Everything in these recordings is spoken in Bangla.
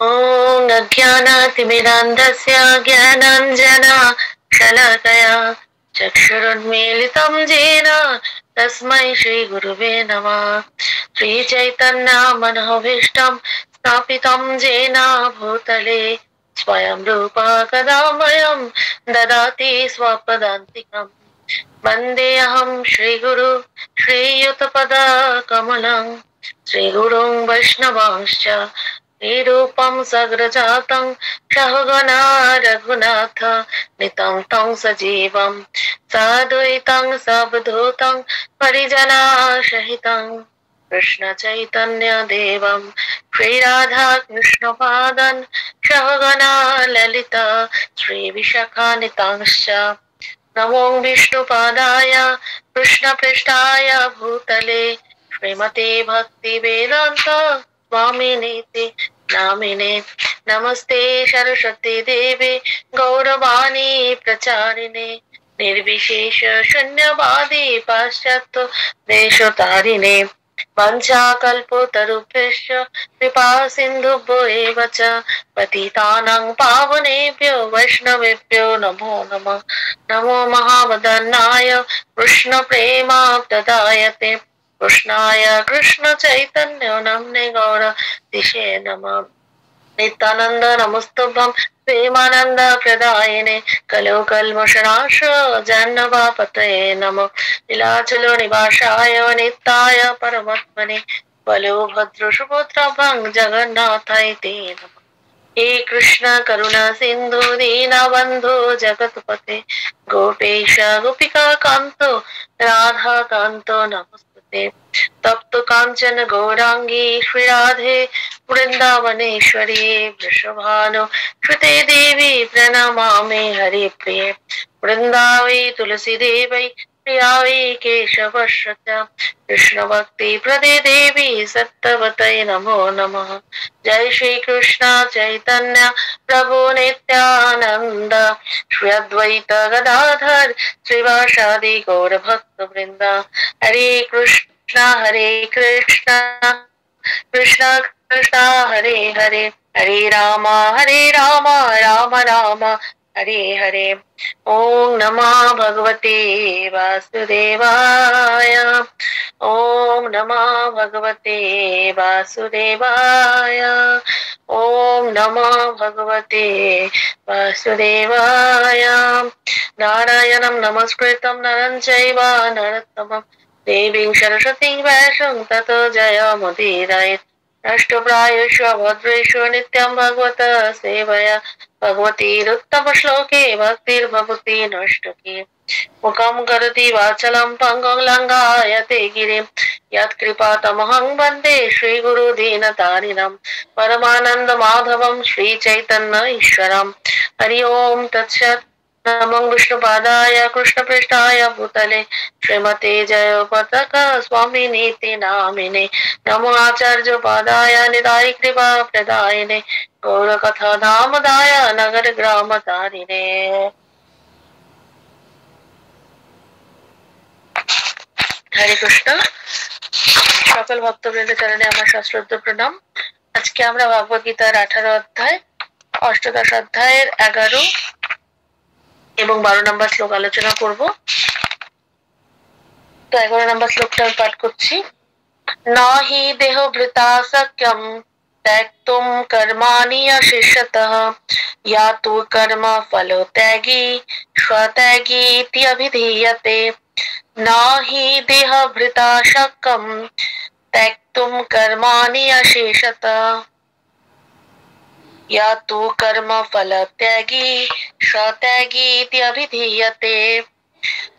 ॐ अज्ञानातिमिरान्धस्य ज्ञानाञ्जना शलाकया चक्षुरुन्मीलितं येन तस्मै श्रीगुरुवे नमः। श्रीचैतन्यमनोभीष्टं स्थापितं येन भूतले स्वयं रूपा कदा मह्यं ददाति स्वपदान्तिकम्। वन्देऽहं श्रीगुरु श्रीयुतपदकमलं श्रीगुरुं वैष्णवांश्च श्रीरूपं सग्रजातं सहगणा रघुनाथ नितं तं सजीवं साद्वैतं सवधूतं परिजनासहितं कृष्ण चैतन्य देवं श्रीराधा कृष्ण पादन् सहगणा ललिता श्रीविशाखान्वितांश्च नमो विष्णुपादाय कृष्णपृष्ठाय भूतले श्रीमते भक्ति वेदांत स्वामिनीति नामिने। नमस्ते सरस्वती देवे गौरवाणी प्रचारिणे निर्विशेष शून्यवादी पाश्चात्य देशतारिणे वंशाकल्पतरुभ्यश्च कृपा सिन्धुभ्यो एव च पतितानां पावनेभ्यो वैष्णवेभ्यो नमो नमः। नमो महावदन्नाय कृष्णप्रेमाप्तदायते कृष्णाय कृष्णचैतन्य नाम्ने गौरतिशे नमः। नित्यानंद नमस्तुभ्यं प्रेमानंद प्रदायिने कलो कल्मषनाश जन्नवापतये नमो नीलाचलो निवासाय नित्याय परमात्मने बलो भद्र सुपुत्रभं जगन्नाथाय ते नमः। हे कृष्ण करुणा सिंधु दीनबंधु जगत्पते गोपेश गोपिका कांतो राधा कांतो नमस्ते। तप्त कांचन गौरांगी श्री राधे वृंदावनेश्वरी वृषभानु श्रुते देवी प्रणमामि हरिप्रिये वृंदावै तुलसी देवै प्रियावै केशवश्च कृष्ण भक्ति प्रदे देवी सत्यवतै नमो नमः। जय श्री कृष्ण चैतन्य प्रभु नित्यानंद श्री अद्वैत गदाधर श्रीवासादि गौर भक्त वृंद हरे कृष्ण कृष्ण कृष्ण हरे हरे हरे राम राम राम हरे हरे। ओम नमः भगवते वासुदेवाय ओम नमः भगवते वासुदेवाय ओम नमः भगवते वासुदेवाय। नारायणं नमस्कृतं नरं चैव नरोत्तमं देवीं सरस्वतीं व्यासं ततो जयमुदीरयेत्। नष्टप्रायेषु भद्रेषु नित्यं भगवत सेवया भगवतीरुत्तमश्लोके भक्तिर्भवति नष्टके मुखं करोति वाचलं पङ्गुं लङ्घयते गिरिं यत्कृपातमहं वन्दे श्रीगुरुदीनतारिणं परमानन्दमाधवं श्रीचैतन्य ईश्वरं। हरि ओं तत्सत्। नमो विष्णुपादाय कृष्णपृष्ठाय भूतले श्रीमते जयपताका स्वामिनीति नामिने नमो आचार्योपादाय निधाय कृपा प्रदायिने गौरकथा धामदाय नगर ग्राम तारिणे। হরে কৃষ্ণ। সকল ভক্তবৃন্দ চরণে আমার সশ্রদ্ধ প্রণাম। আজকে আমরা ভগবদ গীতার 18 অধ্যায় অষ্টাদশ অধ্যায়ের 11 এবং 12 নম্বর শ্লোক আলোচনা করব। তো 11 নম্বর শ্লোকটা আমি পাঠ করছি। নাহি দেহ ভৃতা সখ্যম त्यक्तुं कर्माणि अशेषतः या तु कर्म फलो त्यागी स्वत्यागी इति अभिधीयते। न हि देह भृता शक्यं त्यक्तुं कर्माणि अशेषतः या तु कर्म फल त्यागी स्वत्यागी इति अभिधीयते।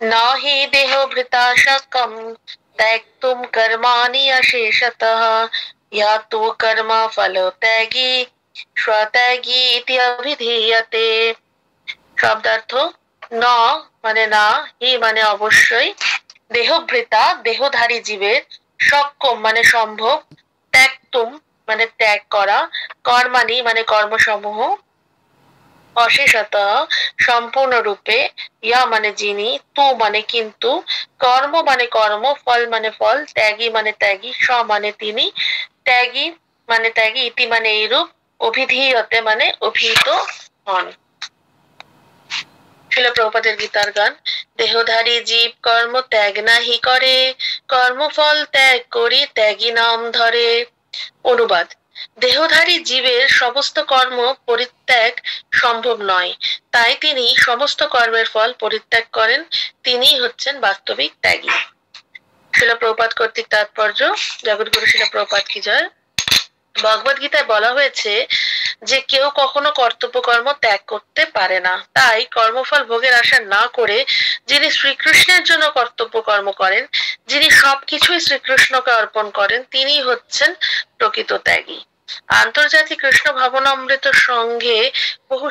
न हि देह भृता शक्यं त्यक्तुं कर्माणि अशेषतः या तु कर्म फल त्यागी स्वत्यागी इति अभिधीयते। শব্দার্থ ন মানে না, হি মানে অবশ্যই, দেহভৃতা দেহধারী জীবের, সক্ষম মানে সম্ভব, ত্যাগতুম মানে ত্যাগ করা, কর্মাণি মানে কর্মসমূহ, অশেষত সম্পূর্ণরূপে, ইয়া মানে যিনি, তু মানে কিন্তু, কর্ম মানে কর্ম, ফল মানে ফল, ত্যাগী মানে ত্যাগী, স মানে তিনি, ত্যাগী মানে ত্যাগী, ইতি মানে এইরূপ, অভিধীয়তে মানে অভিহিত হন। শিল প্রভুপাদের গীতার গান। দেহধারী জীব কর্ম ত্যাগ নাহি করে, কর্মফল ত্যাগ করি ত্যাগী নাম ধরে। অনুবাদ। দেহধারী জীবের সমস্ত কর্ম পরিত্যাগ সম্ভব নয়, তাই তিনি সমস্ত কর্মের ফল পরিত্যাগ করেন, তিনিই হচ্ছেন বাস্তবিক ত্যাগী। শিল প্রভুপাদ কর্তৃক তাৎপর্য। জগৎগুরু শিল প্রভুপাদ কি জয়। ভগবদ গীতায় বলা হয়েছে যে কেউ কখনো কর্তব্য কর্ম ত্যাগ করতে পারে না, তাই কর্মফল ভোগের আশা না করে যিনি শ্রীকৃষ্ণের জন্য কর্তব্য কর্ম করেন, যিনি সবকিছুই শ্রীকৃষ্ণকে অর্পণ করেন, তিনি হচ্ছেন প্রকৃত ত্যাগী। আন্তর্জাতিক কৃষ্ণ ভাবনামৃত সংঘে বহু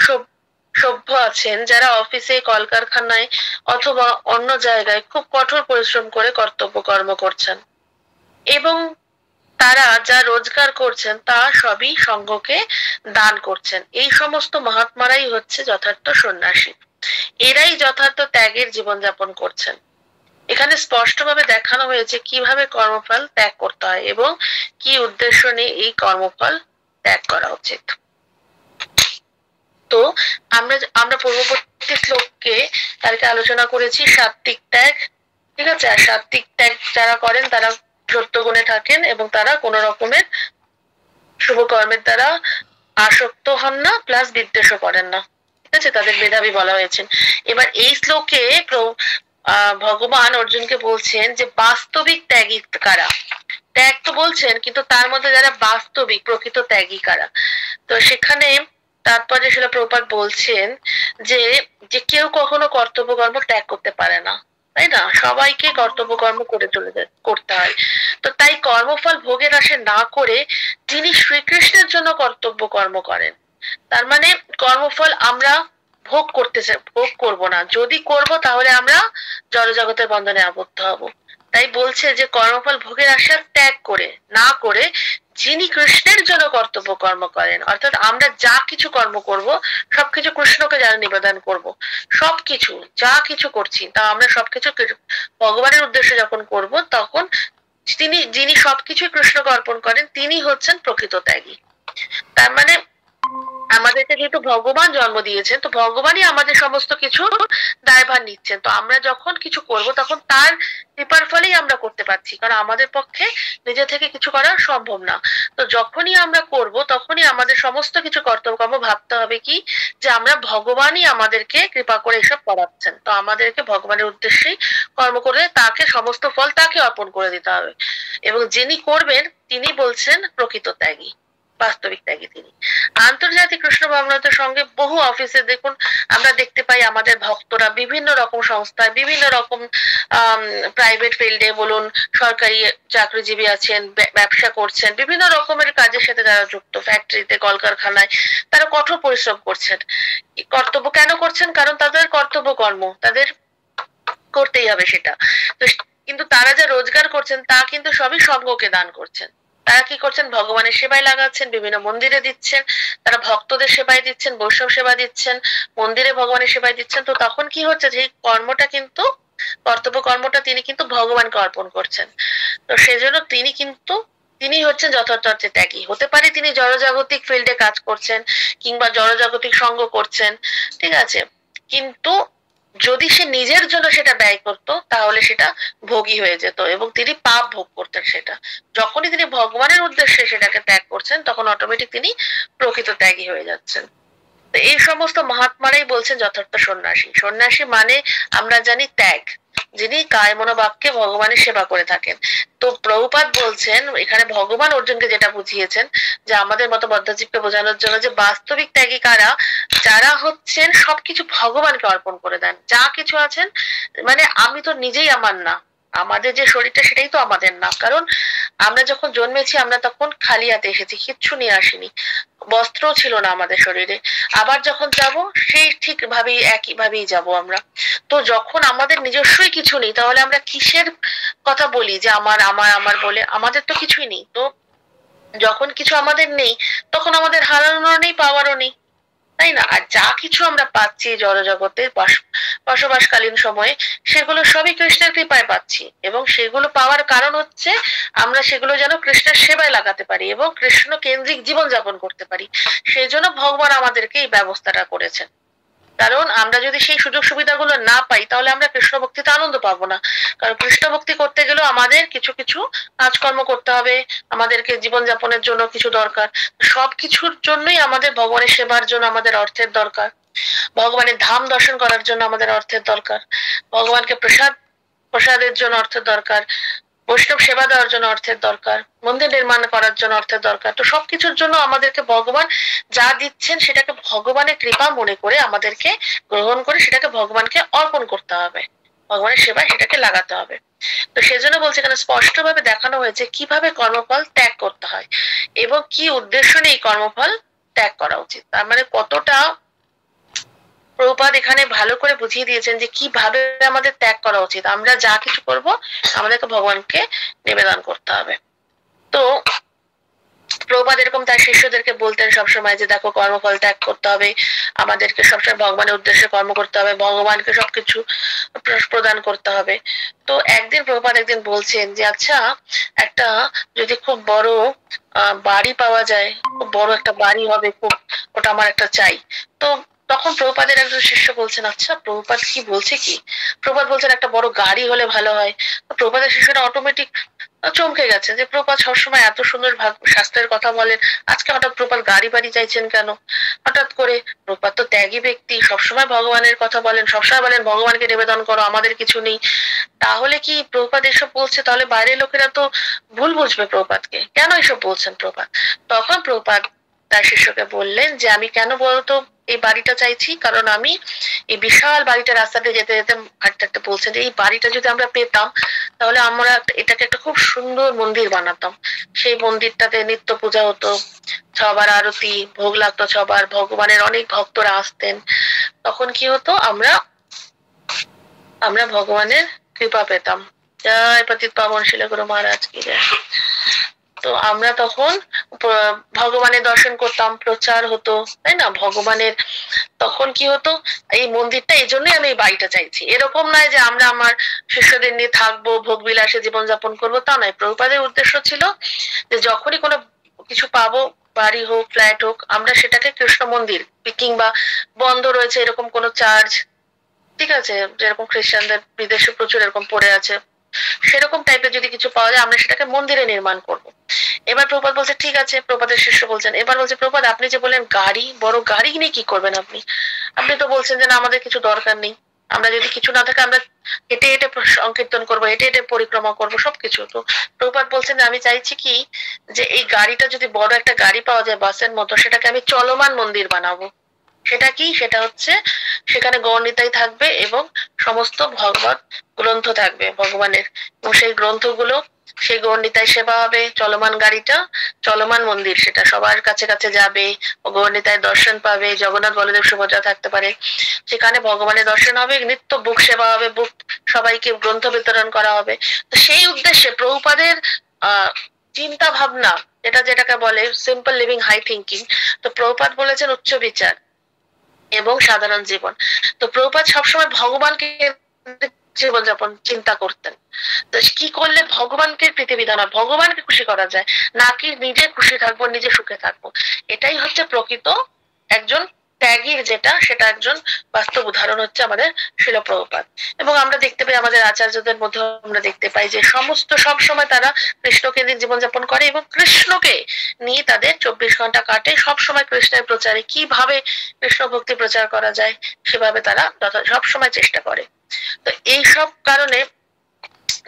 সভ্য আছেন যারা অফিসে, কলকারখানায় অথবা অন্য জায়গায় খুব কঠোর পরিশ্রম করে কর্তব্য কর্ম করছেন এবং তারা যা রোজগার করছেন তা সবই সংঘকে দান করছেন। এই সমস্ত মহাত্মারাই হচ্ছে যথার্থ সন্ন্যাসী, এরাই যথার্থ ত্যাগের জীবনযাপন করছেন। এখানে স্পষ্টভাবে দেখানো হয়েছে কিভাবে কর্মফল ত্যাগ করতে হয় এবং কি উদ্দেশ্য নিয়ে এই কর্মফল ত্যাগ করা উচিত। তো আমরা পূর্ববর্তী শ্লোককে কালকে আলোচনা করেছি সাত্বিক ত্যাগ, ঠিক আছে। আর সাত্বিক ত্যাগ যারা করেন তারা সত্য গুণে থাকেন এবং তারা কোন রকমের শুভ কর্মের দ্বারা আসক্ত হন না, প্লাস বিদ্বেষও করেন না, ঠিক আছে। তাদের মেধাবী বলা হয়েছে। এবার এই শ্লোকে ভগবান অর্জুনকে বলছেন যে বাস্তবিক ত্যাগী কারা। ত্যাগ তো বলছেন, কিন্তু তার মধ্যে যারা বাস্তবিক প্রকৃত ত্যাগী কারা। তো সেখানে তারপরে শিল প্রভুপাদ বলছেন যে যে কেউ কখনো কর্তব্য কর্ম ত্যাগ করতে পারে না, তাই না। সবাইকে কর্তব্য কর্ম করতে হয়। তো তাই কর্মফল ভোগের আশা না করে যিনি শ্রীকৃষ্ণের জন্য কর্তব্য কর্ম করেন, তার মানে কর্মফল আমরা ভোগ করব না, যদি করব তাহলে আমরা জড়জগতের বন্ধনে আবদ্ধ হব। তাই বলছে যে কর্মফল ভোগের আশা ত্যাগ করে না করে যিনি কৃষ্ণের জন্য কর্তব্য কর্ম করেন, অর্থাৎ আমরা যা কিছু কর্ম করব সবকিছু কৃষ্ণকে যারা নিবেদন করব, সবকিছু যা কিছু করছি তা আমরা সবকিছু ভগবানের উদ্দেশ্যে যখন করব, তখন যিনি সবকিছু কৃষ্ণকে অর্পণ করেন তিনি হচ্ছেন প্রকৃত ত্যাগী। তার মানে আমাদেরকে যেহেতু ভগবান জন্ম দিয়েছেন, তো ভগবানই আমাদের সমস্ত কিছু দায়ভার নিচ্ছেন। তো আমরা যখন কিছু করব তখন তার কৃপার ফলেই আমরা করতে পারছি, কারণ আমাদের পক্ষে নিজে থেকে কিছু করা সম্ভব না। তো যখনই আমরা করব তখনই আমাদের সমস্ত কিছু কর্তব্য ভাবতে হবে কি যে আমরা ভগবানই আমাদেরকে কৃপা করে এসব করাচ্ছেন, তো আমাদেরকে ভগবানের উদ্দেশ্যেই কর্ম করে তাকে সমস্ত ফল তাকে অর্পণ করে দিতে হবে। এবং যিনি করবেন তিনি বলছেন প্রকৃত ত্যাগী, বাস্তবিক ত্যাগী তিনি। আন্তর্জাতিক কৃষ্ণ ভাবনামৃতের সঙ্গে বহু অফিসে দেখুন আমরা দেখতে পাই আমাদের ভক্তরা বিভিন্ন রকম সংস্থায়, বিভিন্ন রকম প্রাইভেট ফিল্ডে বলুন, সরকারি চাকরিজীবী আছেন, ব্যবসা করছেন, বিভিন্ন রকমের কাজের সাথে যারা যুক্ত, ফ্যাক্টরিতে, কলকারখানায়, তারা কঠোর পরিশ্রম করছেন। কর্তব্য কেন করছেন? কারণ তাদের কর্তব্য কর্ম তাদের করতেই হবে সেটা। তো কিন্তু তারা যা রোজগার করছেন তা কিন্তু সবই সংঘকে দান করছেন। তারা কি করছেন? ভগবানের সেবায় লাগাচ্ছেন, বিভিন্ন মন্দিরে দিচ্ছেন, তারা ভক্তদের সেবায় দিচ্ছেন, বৈষ্ণব সেবা দিচ্ছেন, মন্দিরে ভগবানের সেবায় দিচ্ছেন। তো তখন কি হচ্ছে যে কর্মটা কিন্তু কর্তব্য কর্মটা তিনি কিন্তু ভগবানকে অর্পণ করছেন। তো সেজন্য তিনি হচ্ছেন যথার্থ অর্থে ত্যাগী। হতে পারে তিনি জড়জাগতিক ফিল্ডে কাজ করছেন কিংবা জড়জাগতিক সঙ্গ করছেন, ঠিক আছে, কিন্তু যদি সে নিজের জন্য সেটা ব্যয় করতো তাহলে সেটা ভোগী হয়ে যেত এবং তিনি পাপ ভোগ করতেন সেটা। যখনই তিনি ভগবানের উদ্দেশ্যে সেটাকে ত্যাগ করছেন তখন অটোমেটিক তিনি প্রকৃত ত্যাগী হয়ে যাচ্ছেন। তো এই সমস্ত মহাত্মারাই বলছেন যথার্থ সন্ন্যাসী। সন্ন্যাসী মানে আমরা জানি ত্যাগ, যিনি কায় মনোবাক্যে ভগবানের সেবা করে থাকেন। তো প্রভুপাদ বলছেন এখানে ভগবান অর্জুনকে যেটা বুঝিয়েছেন যে আমাদের মতো বদ্ধজীবকে বোঝানোর জন্য যে বাস্তবিক ত্যাগী কারা, যারা হচ্ছেন সবকিছু ভগবানকে অর্পণ করে দেন, যা কিছু আছেন, মানে আমি তো নিজেই আমার না, আমাদের যে শরীরটা সেটাই তো আমাদের না, কারণ আমরা যখন জন্মেছি আমরা তখন খালি হাতে এসেছি, কিচ্ছু নিয়ে আসিনি, বস্ত্রও ছিল না আমাদের শরীরে। আবার যখন যাব সেই ঠিক ভাবেই একই ভাবেই যাব আমরা। তো যখন আমাদের নিজস্বই কিছু নেই তাহলে আমরা কিসের কথা বলি যে আমার আমার আমার বলে? আমাদের তো কিছুই নেই। তো যখন কিছু আমাদের নেই তখন আমাদের হারানোর নেই, পাওয়ারও নেই, তাই না? আর যা কিছু আমরা পাচ্ছি জড়জগতে বসবাসকালীন সময়ে, সেগুলো সবই কৃষ্ণের কৃপায় পাচ্ছি, এবং সেগুলো পাওয়ার কারণ হচ্ছে আমরা সেগুলো যেন কৃষ্ণের সেবায় লাগাতে পারি এবং কৃষ্ণ কেন্দ্রিক জীবন যাপন করতে পারি। সেই জন্য ভগবান আমাদেরকে এই ব্যবস্থাটা করেছেন। কারণ আমরা যদি সেই সুযোগ সুবিধাগুলো না পাই, তাহলে আমরা কৃষ্ণ ভক্তিতে আনন্দ পাবো না। কারণ কৃষ্ণ ভক্তি করতে গেলেও আমাদের কিছু কিছু কাজকর্ম করতে হবে, আমাদেরকে জীবনযাপনের জন্য কিছু দরকার। সবকিছুর জন্যই আমাদের ভগবানের সেবার জন্য আমাদের অর্থের দরকার, ভগবানের ধাম দর্শন করার জন্য আমাদের অর্থের দরকার, ভগবানকে প্রসাদের জন্য অর্থের দরকার, বৈষ্ণব সেবা দেওয়ার জন্য অর্থের দরকার, মন্দির নির্মাণ করার জন্য অর্থের দরকার। তো সবকিছুর জন্য আমাদেরকে ভগবান যা দিচ্ছেন সেটাকে ভগবানের কৃপা মনে করে আমাদেরকে গ্রহণ করে সেটাকে ভগবানকে অর্পণ করতে হবে, ভগবানের সেবায় সেটাকে লাগাতে হবে। তো সেজন্য বলছে এখানে স্পষ্টভাবে দেখানো হয়েছে কিভাবে কর্মফল ত্যাগ করতে হয় এবং কি উদ্দেশ্য নিয়ে এই কর্মফল ত্যাগ করা উচিত। তার মানে কতটা প্রভুপাদ এখানে ভালো করে বুঝিয়ে দিয়েছেন যে কিভাবে আমাদের ত্যাগ করা উচিত। আমরা যা কিছু করব আমাদেরকে ভগবানকে নিবেদন করতে হবে। তো প্রভুপাদ এরকম তার শিষ্যদেরকে বলতেন সবসময় যে দেখো, কর্মফল ত্যাগ করতে হবে, আমাদেরকে সবসময় ভগবানের উদ্দেশ্যে কর্ম করতে হবে, ভগবানকে সবকিছু প্রদান করতে হবে। তো একদিন প্রভুপাদ একদিন বলছেন যে আচ্ছা, একটা যদি খুব বড় বাড়ি পাওয়া যায়, খুব বড় একটা বাড়ি হবে, খুব, ওটা আমার একটা চাই। তো তখন প্রভুপাদের একজন শিষ্য বলছেন, আচ্ছা প্রভুপাদ কি বলছে কি? প্রভুপাদ বলছেন একটা বড় গাড়ি হলে ভালো হয়। প্রভুপাদের শিষ্যরা অটোমেটিক চমকে গেছে যে প্রভুপাদ সবসময় এত সুন্দর শাস্ত্রের কথা বলেন, আজকে হঠাৎ প্রভুপাদ গাড়ি বাড়ি চাইছেন কেন? হঠাৎ করে, প্রভুপাদ তো ত্যাগী ব্যক্তি, সবসময় ভগবানের কথা বলেন, সবসময় বলেন ভগবানকে নিবেদন করো, আমাদের কিছু নেই। তাহলে কি প্রভুপাদ এসব বলছে? তাহলে বাইরের লোকেরা তো ভুল বুঝবে প্রভুপাদকে, কেন এসব বলছেন প্রভুপাদ? তখন প্রভুপাদ তার শিষ্যকে বললেন যে আমি কেন বলতো এই বাড়িটা চাইছি, কারণ আমি এই বিশাল বাড়িটা রাস্তাতে যেতে যেতে হাঁটতে হাঁটতে বলছেন যে এই বাড়িটা যদি আমরা পেতাম, তাহলে আমরা এটাকে একটা খুব সুন্দর মন্দির বানাতাম। সেই মন্দিরটাতে নিত্য পূজা হতো, সবার আরতি, ভোগ লাগতো সবার, ভগবানের অনেক ভক্তরা আসতেন। তখন কি হতো, আমরা আমরা ভগবানের কৃপা পেতাম। জয় পতিত পাবন শিল গুরু মহারাজ কি জয়। তো আমরা তখন ভগবানের দর্শন করতাম, প্রচার হতো, তাই না? ভগবানের তখন কি হতো, এই মন্দিরটা এই জন্যই আমি এই বাড়িটা চাইছি। এরকম নয় যে আমরা আমার শিষ্যদের নিয়ে থাকবো, ভোগ বিলাসে জীবনযাপন করবো, তা নয়। প্রভুপাদের উদ্দেশ্য ছিল যে যখনই কোনো কিছু পাবো, বাড়ি হোক, ফ্ল্যাট হোক, আমরা সেটাকে কৃষ্ণ মন্দির, কিংবা বন্ধ রয়েছে এরকম কোনো চার্চ, ঠিক আছে, যেরকম খ্রিস্টানদের বিদেশে প্রচুর এরকম পড়ে আছে, সেরকম টাইপের যদি কিছু পাওয়া যায়, আমরা সেটাকে মন্দিরে নির্মাণ করব। এবার প্রভুপাদ বলছে ঠিক আছে। প্রভুপাদের শিষ্য বলছেন, এবার বলছে প্রভুপাদ আপনি যে বললেন গাড়ি, বড় গাড়ি নিয়ে কি করবেন আপনি? আপনি তো বলছেন যে না, আমাদের কিছু দরকার নেই, আমরা যদি কিছু না থাকে আমরা হেঁটে হেঁটে সংকীর্তন করবো, হেঁটে হেঁটে পরিক্রমা করবো, সবকিছু। তো প্রভুপাদ বলছেন যে আমি চাইছি কি, যে এই গাড়িটা যদি বড় একটা গাড়ি পাওয়া যায় বাসের মতো, সেটাকে আমি চলমান মন্দির বানাবো। সেটা কি? সেটা হচ্ছে সেখানে গৌরনিতাই থাকবে এবং সমস্ত ভগবত গ্রন্থ থাকবে ভগবানের, এবং সেই গ্রন্থগুলো, সেই গৌরনিতাই সেবা হবে। চলমান গাড়িটা চলমান মন্দির, সেটা সবার কাছে কাছে যাবে, গৌরনিতায় দর্শন পাবে, জগন্নাথ বলদেব সুভদ্রা থাকতে পারে, সেখানে ভগবানের দর্শন হবে, নিত্য বুক সেবা হবে, বুক সবাইকে গ্রন্থ বিতরণ করা হবে। তো সেই উদ্দেশ্যে প্রভুপাদের চিন্তা ভাবনা, যেটাকে বলে সিম্পল লিভিং হাই থিঙ্কিং। তো প্রভুপাদ বলেছেন উচ্চ বিচার এবং সাধারণ জীবন। তো প্রভুপাদ সবসময় ভগবানকে জীবনযাপন চিন্তা করতেন। তো কি করলে ভগবানকে প্রীতিবিধান হয়, ভগবানকে খুশি করা যায়, নাকি নিজে খুশি থাকবো, নিজে সুখে থাকবো। এটাই হচ্ছে প্রকৃত একজন ত্যাগীর, যেটা সেটা একজন বাস্তব উদাহরণ হচ্ছে আমাদের শিল প্রভুপাদ। এবং আমরা দেখতে পাই আমাদের আচার্যদের মধ্যে, আমরা দেখতে পাই যে সমস্ত সব সময় তারা কৃষ্ণকেন্দ্রিক জীবনযাপন করে এবং কৃষ্ণকে নিয়ে তাদের 24 ঘন্টা কাটে। সব সময় কৃষ্ণের প্রচারে, কিভাবে কৃষ্ণ ভক্তি প্রচার করা যায় সেভাবে তারা সব সময় চেষ্টা করে। তো এই সব কারণে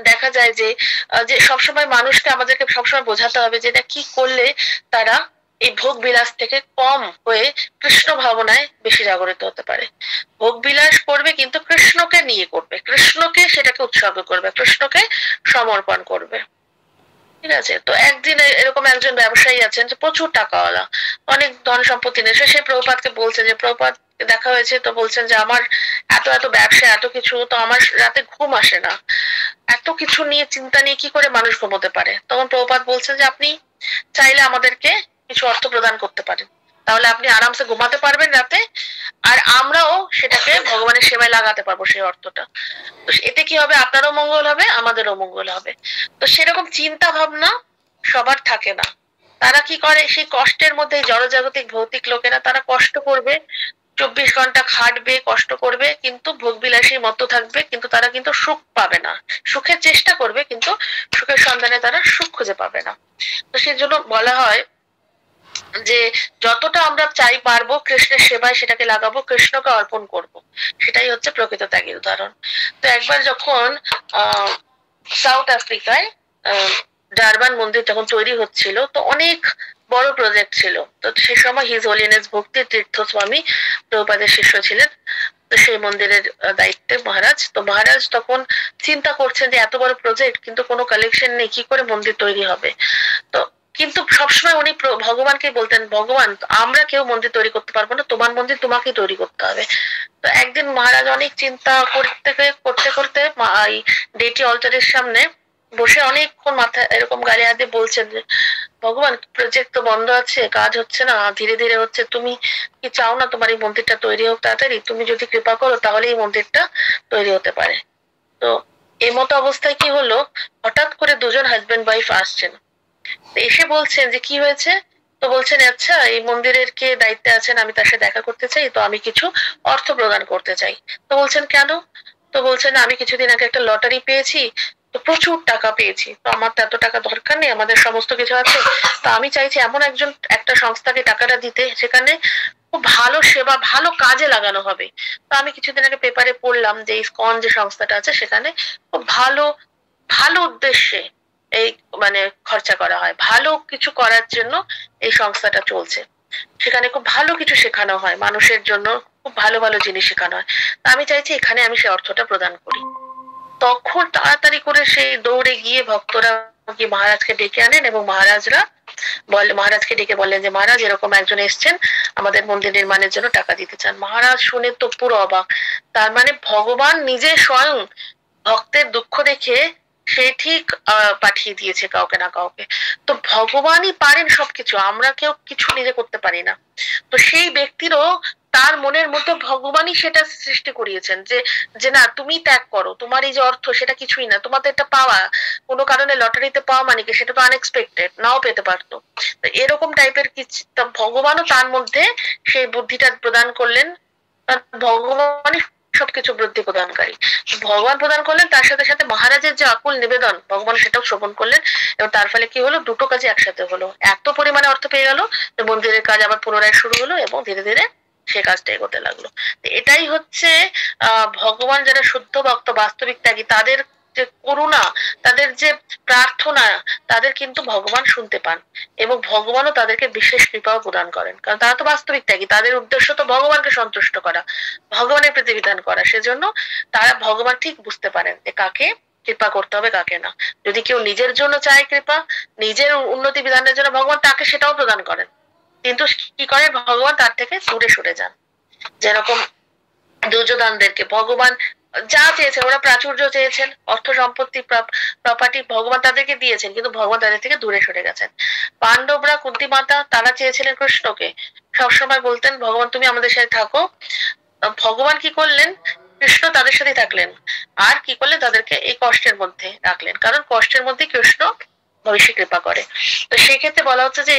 দেখা যায় যে যে সবসময় মানুষকে, আমাদেরকে সবসময় বোঝাতে হবে যে এটা কি করলে তারা এই ভোগ বিলাস থেকে কম হয়ে কৃষ্ণ ভাবনায় বেশি জাগরিত হতে পারে। ভোগ বিলাস করবে কিন্তু কৃষ্ণকে নিয়ে করবে, কৃষ্ণকে সেটাকে উৎসর্গ করবে, কৃষ্ণকে সমর্পণ করবে, ঠিক আছে? তো একদিন এরকম একজন ব্যবসায়ী আছেন, যে প্রচুর টাকাওয়ালা, অনেক ধন সম্পত্তি নেই। সে প্রভুপাদকে বলছে যে প্রভুপাদ দেখা হয়েছে, তো বলছেন যে আমার এত এত ব্যবসা, এত কিছু, তো আমার রাতে ঘুম আসে না, এত কিছু নিয়ে চিন্তা নিয়ে কি করে মানুষ ঘুমোতে পারে? তখন প্রভুপাদ বলছেন যে আপনি চাইলে আমাদেরকে কিছু অর্থ প্রদান করতে পারেন। তাহলে আপনি আরামসে ঘুমাতে পারবেন রাতে, আর আমরাও সেটাকে ভগবানের সেবায় লাগাতে পারবো সেই অর্থটা। তো এতে কি হবে, আপনারও মঙ্গল হবে, আমাদেরও মঙ্গল হবে। তো সেরকম চিন্তা ভাবনা সবার থাকে না। তারা কি করে, সেই কষ্টের মধ্যে জড়জাগতিক ভৌতিক লোকেরা তারা কষ্ট করবে, 24 ঘন্টা খাটবে, কষ্ট করবে, কিন্তু ভোগবিলাসীর মতো থাকবে, কিন্তু তারা কিন্তু সুখ পাবে না। সুখের চেষ্টা করবে, কিন্তু সুখের সন্ধানে তারা সুখ খুঁজে পাবে না। তো সেজন্য বলা হয় যে যতটা আমরা চাই পারবো কৃষ্ণের সেবায় সেটাকে লাগাবো, কৃষ্ণকে অর্পণ করব। সেটাই হচ্ছে প্রকৃত ত্যাগের উদাহরণ। তো একবার যখন সাউথ আফ্রিকায় ডারবান মন্দির যখন তৈরি হচ্ছিল, তো অনেক বড় প্রজেক্ট ছিল। তো সেই সময় হিজ হোলিনেস ভক্তি তীর্থ স্বামী প্রভুপাদের শিষ্য ছিলেন, তো সেই মন্দিরের দায়িত্বে মহারাজ। তো মহারাজ তখন চিন্তা করছেন যে এত বড় প্রজেক্ট, কিন্তু কোনো কালেকশন নেই, কি করে মন্দির তৈরি হবে। তো কিন্তু সবসময় উনি ভগবানকে বলতেন, ভগবান আমরা কেউ মন্দির তৈরি করতে পারবো না, তোমার মন্দির তোমাকেই তৈরি করতে হবে। তো একদিন মহারাজ অনেক চিন্তা করতে করতে করতে এই ডেটি অল্টারের সামনে বসে অনেকক্ষণ মাথা এরকম গালে হাত দিয়ে বলছেন যে, ভগবান প্রজেক্ট তো বন্ধ আছে, কাজ হচ্ছে না, ধীরে ধীরে হচ্ছে, তুমি কি চাও না তোমার এই মন্দিরটা তৈরি হোক তাড়াতাড়ি? তুমি যদি কৃপা করো তাহলে এই মন্দিরটা তৈরি হতে পারে। তো এই মতো অবস্থায় কি হলো, হঠাৎ করে দুজন হাজবেন্ড ওয়াইফ আসছেন, এসে বলছেন যে কি হয়েছে। তো বলছেন, আচ্ছা এই মন্দিরের কে দায়িত্বে আছেন, আমি তার সাথে দেখা করতে চাই, তো আমি কিছু অর্থ প্রদান করতে চাই। তো বলছেন কেন? তো বলছেন, আমি কিছুদিন আগে একটা লটারি পেয়েছি, তো প্রচুর টাকা পেয়েছি, তো আমার তো এত টাকা দরকার নেই, আমাদের সমস্ত কিছু আছে, তো আমি চাইছি এমন একটা সংস্থাকে টাকাটা দিতে যেখানে খুব ভালো সেবা ভালো কাজে লাগানো হবে। তো আমি কিছুদিন আগে পেপারে পড়লাম যে ইসকন যে সংস্থাটা আছে সেখানে খুব ভালো ভালো উদ্দেশ্যে এই মানে খরচা করা হয়, ভালো কিছু করার জন্য এই সংস্থাটা চলছে। সেখানে খুব ভালো কিছু শেখানো হয়, মানুষের জন্য খুব ভালো ভালো জিনিস শেখানো হয়। তা আমি চাইছি এখানে আমি সেই অর্থটা প্রদান করি। তখন তাড়াতাড়ি করে সেই দৌড়ে গিয়ে ভক্তরা গিয়ে মহারাজকে ডেকে আনেন, এবং মহারাজকে ডেকে বললেন যে মহারাজ এরকম একজন এসছেন আমাদের মন্দির নির্মাণের জন্য টাকা দিতে চান। মহারাজ শুনে তো পুরো অবাক। তার মানে ভগবান নিজে স্বয়ং ভক্তের দুঃখ দেখে সে ঠিক পাঠিয়ে দিয়েছে কাউকে না কাউকে। তো ভগবানই পারেন সবকিছু, আমরা কেউ কিছু নিজে করতে পারি না। তো সেই ব্যক্তিরও তার মনের মধ্যে ভগবানই সেটা সৃষ্টি করিয়েছেন যে যে না তুমি ত্যাগ করো, তোমার এই যে অর্থ সেটা কিছুই না, তোমার তো এটা পাওয়া, কোনো কারণে লটারিতে পাওয়া মানে কি, সেটা তো আনএক্সপেক্টেড, নাও পেতে পারতো। তো এরকম টাইপের কিছু ভগবানও তার মধ্যে সেই বুদ্ধিটা প্রদান করলেন। ভগবানই সবকিছু বুদ্ধি প্রদানকারী। ভগবান প্রদান করলেন, তার সাথে সাথে মহারাজের যে আকুল নিবেদন ভগবান সেটাও শ্রবণ করলেন, এবং তার ফলে কি হলো, দুটো কাজই একসাথে হলো, এত পরিমাণে অর্থ পেয়ে গেল যে মন্দিরের কাজ আবার পুনরায় শুরু হলো, এবং ধীরে ধীরে সে কাজটা এগোতে লাগলো। এটাই হচ্ছে ভগবান যারা শুদ্ধ ভক্ত বাস্তবিক ত্যাগী, তাদের যে করুণা, তাদের যে প্রার্থনা, তাদের কিন্তু ভগবান শুনতে পান, এবং ভগবানও তাদেরকে বিশেষ কৃপাও প্রদান করেন, কারণ তারা তো বাস্তবিক ত্যাগী, তাদের উদ্দেশ্য তো ভগবানকে সন্তুষ্ট করা, ভগবানের প্রতিবিধান করা। সেজন্য তারা ভগবান ঠিক বুঝতে পারেন যে কাকে কৃপা করতে হবে কাকে না। যদি কেউ নিজের জন্য চায় কৃপা, নিজের উন্নতি বিধানের জন্য, ভগবান তাকে সেটাও প্রদান করেন, কিন্তু কি করে ভগবান তার থেকে দূরে সরে যান। যেরকম দুর্যোধনদেরকে ভগবান যা চেয়েছেন, ওরা প্রাচুর্য চেয়েছেন, অর্থ সম্পত্তি প্রপার্টি ভগবান তাদেরকে দিয়েছেন, কিন্তু ভগবান তাদের থেকে দূরে সরে গেছেন। পাণ্ডবরা কুন্তি মাতা তারা চেয়েছিলেন কৃষ্ণকে, সবসময় বলতেন ভগবান তুমি আমাদের সাথে থাকো। ভগবান কি করলেন, কৃষ্ণ তাদের সাথে থাকলেন, আর কি করলেন, তাদেরকে এই কষ্টের মধ্যে রাখলেন, কারণ কষ্টের মধ্যে কৃষ্ণ ভবিষ্যৎ কৃপা করে। তো সেক্ষেত্রে বলা হচ্ছে যে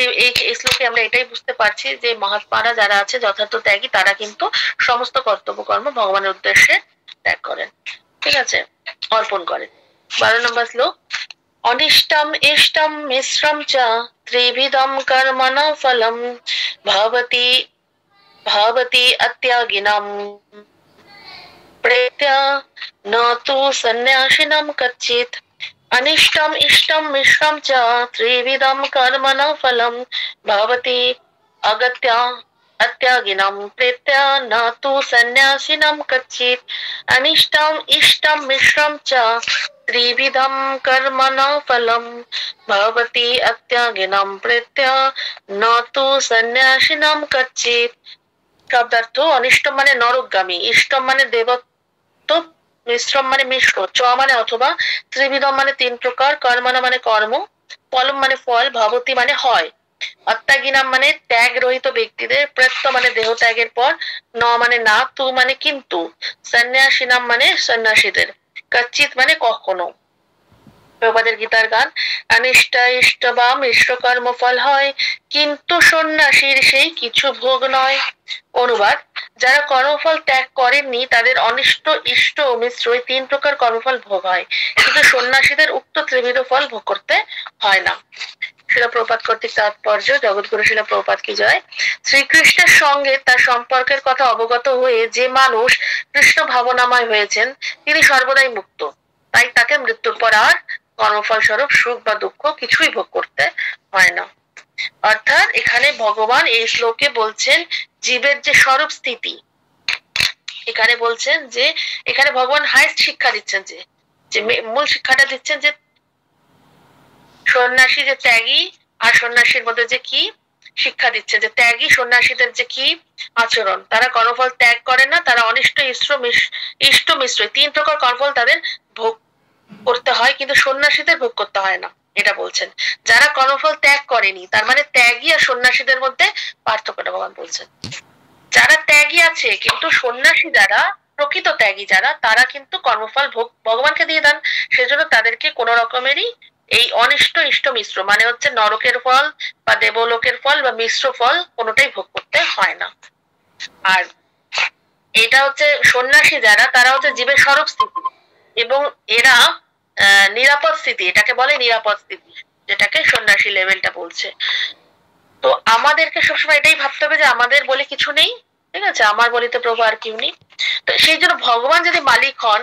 এই শ্লোকে আমরা এটাই বুঝতে পারছি যে মহাত্মারা যারা আছে যথার্থ ত্যাগী, তারা কিন্তু সমস্ত কর্তব্য কর্ম ভগবানের উদ্দেশ্যে ত্যাগ করেন, ঠিক আছে, অর্পণ করেন। 12 নম্বর শ্লোক, অনিষ্টম ইষ্টম মিশ্রম চ ত্রিবিধম কর্মণ ফলম ভবতি ভবতি অত্যাগিনাম প্রেত্য ন তু সন্ন্যাসিনাম কচ্চিৎ। अनिष्टम इष्टम मिश्रम च त्रिविधम कर्मण फलम भवति अगत्या अत्यागिनं प्रेत्य न तु सन्यासिनं कच्चित्। अनिष्टम इष्टम मिश्रम च त्रिविधम कर्मण फलम भवति अत्यागिनं प्रेत्य न तु सन्यासिनं कच्चित्। শব্দার্থ, অনিষ্টম মানে নরকগামী, ইষ্টম মানে দেবত্ব, মিশ্রম মানে মিশ্র, চ মানে অথবা, ত্রিবিধম মানে 3 প্রকার, কর্মণ মানে কর্ম, ফলম মানে ফল, ভবতি মানে হয়, অত্যাগিনাম মানে ত্যাগ রহিত ব্যক্তিদের, প্রত্য মানে দেহ ত্যাগের পর, ন মানে না, তু মানে কিন্তু, সন্ন্যাসিনাম মানে সন্ন্যাসীদের, কচ্চিৎ মানে কখনো। প্রভুপাদের গীতার গান, অনিষ্টা ইষ্ট বা মিশ্র কর্ম ফল হয়, কিন্তু সন্ন্যাসীর সেই কিছু ভোগ নয়। অনুবাদ, যারা কর্মফল ত্যাগ করেননি তাদের অনিষ্ট, ইষ্ট ও মিশ্র এই 3 প্রকার কর্মফল ভোগ হয়, কিন্তু সন্ন্যাসীদের উক্ত ত্রিবিধ ফল ভোগ করতে হয় না। শিলা প্রপাত কর্তৃক তাৎপর্য, জগৎগুরু শিলা প্রপাত কি জয়। শ্রীকৃষ্ণের সঙ্গে তার সম্পর্কের কথা অবগত হয়ে যে মানুষ কৃষ্ণ ভাবনাময় হয়েছেন তিনি সর্বদাই মুক্ত, তাই তাকে মৃত্যুর পর আর কর্মফল স্বরূপ সুখ বা দুঃখ কিছুই ভোগ করতে হয় না। অর্থাৎ এখানে ভগবান এই শ্লোকে বলছেন জীবের যে স্বরূপ স্থিতি, এখানে বলছেন যে এখানে ভগবান হাইস্ট শিক্ষা দিচ্ছেন, যে মূল শিক্ষাটা দিচ্ছেন যে সন্ন্যাসী যে ত্যাগী আর সন্ন্যাসীর মধ্যে যে কি শিক্ষা দিচ্ছে, যে ত্যাগী সন্ন্যাসীদের যে কি আচরণ, তারা কর্মফল ত্যাগ করে না, তারা অনিষ্ট ইষ্ট মিশ্র 3 প্রকার কর্মফল তাদের ভোগ করতে হয়, কিন্তু সন্ন্যাসীদের ভোগ করতে হয় না, এটা বলছেন। যারা কর্মফল ত্যাগ করেনি, তার মানে ত্যাগী আর সন্ন্যাসীদের মধ্যে পার্থক্যটা ভগবান বলছেন। যারা ত্যাগী আছে কিন্তু সন্ন্যাসী যারা, প্রকৃত ত্যাগী যারা, তারা কিন্তু কর্মফল ভোগ ভগবানকে দিয়ে দেন, সেজন্য তাদেরকে কোন রকমেরই এই অনিষ্ট ইষ্ট মিশ্র মানে হচ্ছে নরকের ফল বা দেবলোকের ফল বা মিশ্র ফল কোনোটাই ভোগ করতে হয় না। আর এটা হচ্ছে সন্ন্যাসী যারা, তারা হচ্ছে জীবের স্বরূপ স্থিতি এবং এরা নিরাপদ স্থিতি, এটাকে বলে নিরাপদ স্থিতি, যেটাকে সন্ন্যাসী লেভেলটা বলছে। তো আমাদেরকে সবসময় এটাই ভাবতে হবে যে আমাদের বলে কিছু নেই, ঠিক আছে, আমার বলিতে প্রভু আর কেউ নেই। তো সেই জন্য ভগবান যদি মালিক হন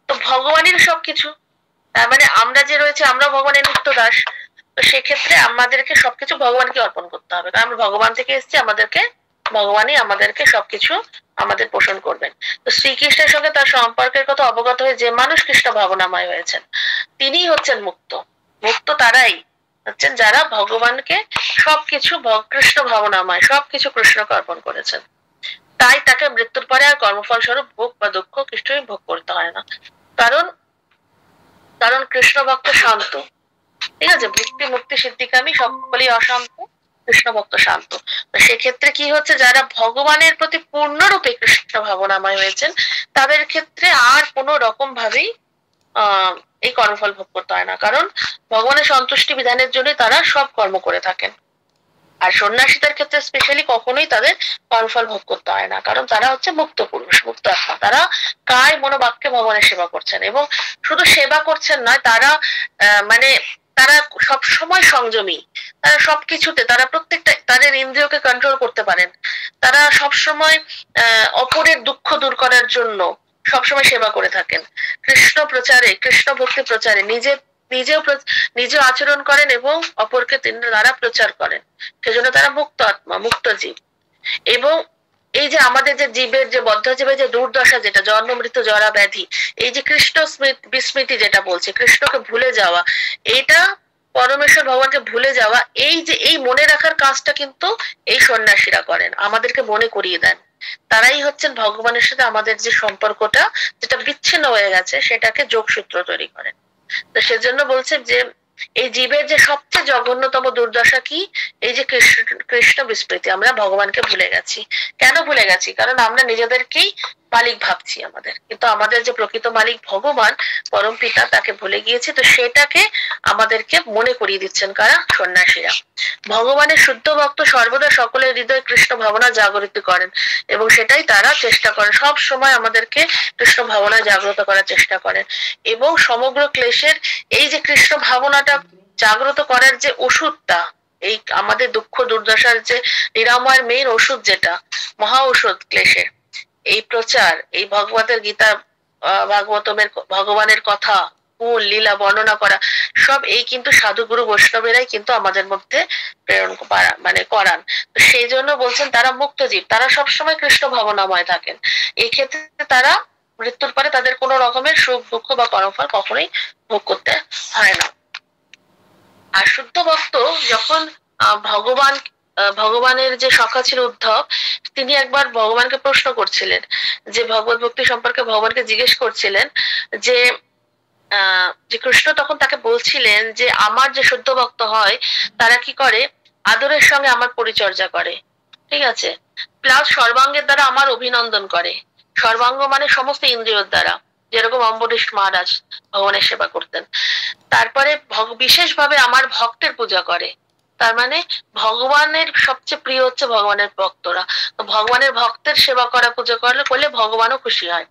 তো ভগবানের সবকিছু, তার মানে আমরা যে রয়েছে আমরা ভগবানের নিত্য দাস, তো সেক্ষেত্রে আমাদেরকে সবকিছু ভগবানকে অর্পণ করতে হবে, কারণ আমরা ভগবান থেকে এসেছি, ভগবানই আমাদেরকে সবকিছু আমাদের পোষণ করবেন। তো শ্রীকৃষ্ণের সঙ্গে তার সম্পর্কের কথা অবগত হয়ে যে মানুষ কৃষ্ণ ভাবনাময় হয়েছেন তিনিই হচ্ছেন মুক্ত। মুক্ত তারাই হচ্ছেন যারা ভগবানকে সবকিছু কৃষ্ণ ভাবনাময় সবকিছু কৃষ্ণকে অর্পণ করেছেন, তাই তাকে মৃত্যুর পরে আর কর্মফল স্বরূপ ভোগ বা দুঃখ কিছুই ভোগ করতে হয় না, কারণ কারণ কৃষ্ণ ভক্ত শান্ত, ঠিক আছে, ভক্তি মুক্তি সিদ্ধিকামী সকলেই অশান্ত, কৃষ্ণ ভক্ত শান্ত। তো সেক্ষেত্রে কি হচ্ছে, যারা ভগবানের প্রতি পূর্ণরূপে কৃষ্ণ ভাবনাময় হয়েছেন তাদের ক্ষেত্রে আর কোনো রকম ভাবেই এই কর্মফল ভোগ করতে হয় না, কারণ ভগবানের সন্তুষ্টি বিধানের জন্য তারা সব কর্ম করে থাকেন। আর সন্ন্যাসীদের ক্ষেত্রে স্পেশালি কখনোই তাদের কর্মফল ভোগ করতে হয় না, কারণ তারা হচ্ছে মুক্ত পুরুষ, মুক্ত আত্মা, তারা কায় মনোবাক্যে ভগবানের সেবা করছেন, এবং শুধু সেবা করছেন নয়, তারা মানে তারা সব সময় সংযমী, তারা সবকিছুতে, তারা প্রত্যেকটা তাদের ইন্দ্রিয়কে কন্ট্রোল করতে পারেন, তারা সব সময় অপরের দুঃখ দূর করার জন্য সবসময় সেবা করে থাকেন, কৃষ্ণ প্রচারে, কৃষ্ণ ভক্তি প্রচারে নিজেও আচরণ করেন এবং অপরকে তিনি দ্বারা প্রচার করেন, সেজন্য তারা মুক্ত আত্মা, মুক্ত জীব। এবং এই যে আমাদের যে জীবের যে বদ্ধ জীবের যে দুর্দশা, যেটা জন্ম মৃত্যু জরা ব্যাধি, এই যে কৃষ্ণ বিস্মৃতি যেটা বলছে, কৃষ্ণকে ভুলে যাওয়া, এটা পরমেশ্বর ভগবানকে ভুলে যাওয়া, এই যে এই মনে রাখার কাজটা কিন্তু এই সন্ন্যাসীরা করেন, আমাদেরকে মনে করিয়ে দেন। তারাই হচ্ছেন ভগবানের সাথে আমাদের যে সম্পর্কটা যেটা বিচ্ছিন্ন হয়ে গেছে সেটাকে যোগসূত্র তৈরি করেন। তো সেজন্য বলছে যে এই জীবের যে সবচেয়ে জঘন্যতম দুর্দশা কি, এই যে কৃষ্ণ বিস্মৃতি, আমরা ভগবানকে ভুলে গেছি। কেন ভুলে গেছি? কারণ আমরা নিজেদেরকেই মালিক ভাবছি আমাদের, কিন্তু আমাদের যে প্রকৃত মালিক ভগবান পরম পিতা, তাকে ভুলে গিয়েছি। তো সেটাকে আমাদেরকে মনে করিয়ে দিচ্ছেন কারা? সন্ন্যাসীরা। ভগবানের শুদ্ধ ভক্ত সর্বদা সকলের হৃদয়ে কৃষ্ণ ভাবনা জাগরিত করেন, এবং সেটাই তারা চেষ্টা করেন, সব সময় আমাদেরকে কৃষ্ণ ভাবনা জাগ্রত করার চেষ্টা করেন। এবং সমগ্র ক্লেশের এই যে কৃষ্ণ ভাবনাটা জাগ্রত করার যে ওষুধটা, এই আমাদের দুঃখ দুর্দশার যে নিরাময়ের মেইন ওষুধ, যেটা মহা ঔষধ ক্লেশের, এই প্রচার, এই ভগবতের গীতা, ভাগবতমের ভগবানের কথা, মূল লীলা বর্ণনা করা, সব এই কিন্তু সাধুগুরু বৈষ্ণবেরাই কিন্তু আমাদের মধ্যে প্রেরণ মানে করান। তো সেই জন্য বলছেন তারা মুক্ত জীব, তারা সবসময় কৃষ্ণ ভাবনাময় থাকেন। এই ক্ষেত্রে তারা মৃত্যুর পরে তাদের কোনো রকমের সুখ দুঃখ বা কর্মফল কখনোই ভোগ করতে হয় না। আর শুদ্ধ ভক্ত যখন ভগবানের যে সখা ছিল উদ্ধব, তিনি একবার ভগবানকে প্রশ্ন করছিলেন, যে ভগবত ভক্তি সম্পর্কে ভগবানকে জিজ্ঞেস করছিলেন যে যে কৃষ্ণ তখন তাকে বলছিলেন যে আমার যে শুদ্ধ ভক্ত হয় তারা কি করে, আদরের সঙ্গে আমার পরিচর্যা করে, ঠিক আছে, প্লাস সর্বাঙ্গের দ্বারা আমার অভিনন্দন করে। সর্বাঙ্গ মানে সমস্ত ইন্দ্রিয়র দ্বারা, যেরকম অম্বরীশ মহারাজ ভগবানের সেবা করতেন। তারপরে বিশেষভাবে আমার ভক্তের পূজা করে। তার মানে ভগবানের সবচেয়ে প্রিয় হচ্ছে ভগবানের ভক্তরা। তো ভগবানের ভক্তের সেবা করা, পূজা করলে ভগবানও খুশি হয়।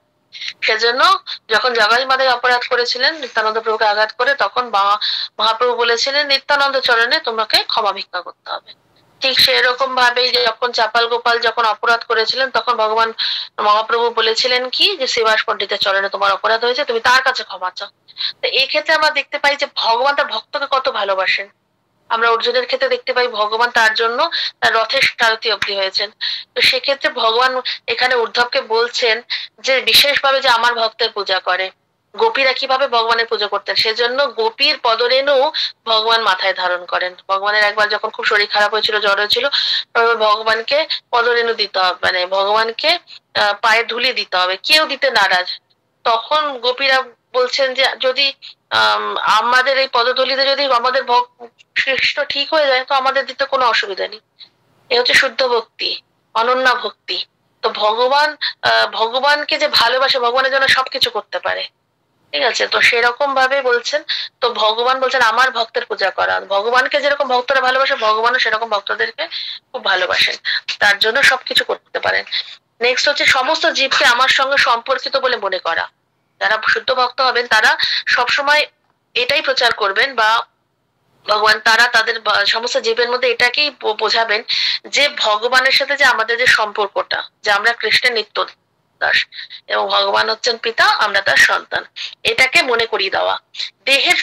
সেজন্য যখন জগাই মাদাই অপরাধ করেছিলেন নিত্যানন্দ প্রভুকে আঘাত করে, তখন মহাপ্রভু বলেছিলেন নিত্যানন্দ চরণে তোমাকে ক্ষমা ভিক্ষা করতে হবে। ঠিক সেরকম ভাবেই যখন চাপাল গোপাল যখন অপরাধ করেছিলেন, তখন ভগবান মহাপ্রভু বলেছিলেন কি, যে শ্রীবাস পণ্ডিতের চরণে তোমার অপরাধ হয়েছে, তুমি তার কাছে ক্ষমা চাও। তো এই ক্ষেত্রে আমরা দেখতে পাই যে ভগবান তার ভক্তকে কত ভালোবাসেন। আমরা অর্জুনের ক্ষেত্রে দেখতে পাই ভগবান তার জন্য তার রথের সারথি অব্দি হয়েছেন। তো সেক্ষেত্রে ভগবান এখানে উদ্ধবকে বলছেন যে বিশেষভাবে যে আমার ভক্তের পূজা করে। গোপীরা কিভাবে ভগবানের পুজো করতেন, সেজন্য গোপীর পদরেণু ভগবান মাথায় ধারণ করেন। ভগবানের একবার যখন খুব শরীর খারাপ হয়েছিল, জ্বর হয়েছিল, ভগবানকে পদরেণু দিতে হবে, মানে ভগবানকে পায়ে ধুলি দিতে হবে, কেউ দিতে নারাজ। তখন গোপীরা বলছেন যে যদি আমাদের এই পদধূলিতে যদি আমাদের কৃষ্ণ ঠিক হয়ে যায়, তো আমাদের দিতে কোনো অসুবিধা নেই। এ হচ্ছে শুদ্ধ ভক্তি, অনন্যা ভক্তি। তো ভগবানকে যে ভালোবাসে, ভগবানের জন্য সবকিছু করতে পারে, ঠিক আছে। তো সেরকম ভাবে বলছেন, তো ভগবান বলছেন আমার ভক্তের পূজা করা। ভগবানকে যেরকম ভক্তরা ভালোবাসে, ভগবানও সেরকম ভক্তদেরকে খুব ভালোবাসেন, তার জন্য সবকিছু করতে পারেন। নেক্সট হচ্ছে সমস্ত জীবকে আমার সঙ্গে সম্পর্কিত বলে মনে করা। যারা শুদ্ধ ভক্ত হবেন তারা সবসময় এটাই প্রচার করবেন, বা ভগবান তারা তাদের সমস্ত জীবের মধ্যে এটাকেই বোঝাবেন যে ভগবানের সাথে যে আমাদের যে সম্পর্কটা, যে আমরা কৃষ্ণের নিত্য দাস এবং ভগবান হচ্ছেন পিতা, আমরা তার সন্তান, এটাকে মনে করিয়ে দেওয়া। দেহের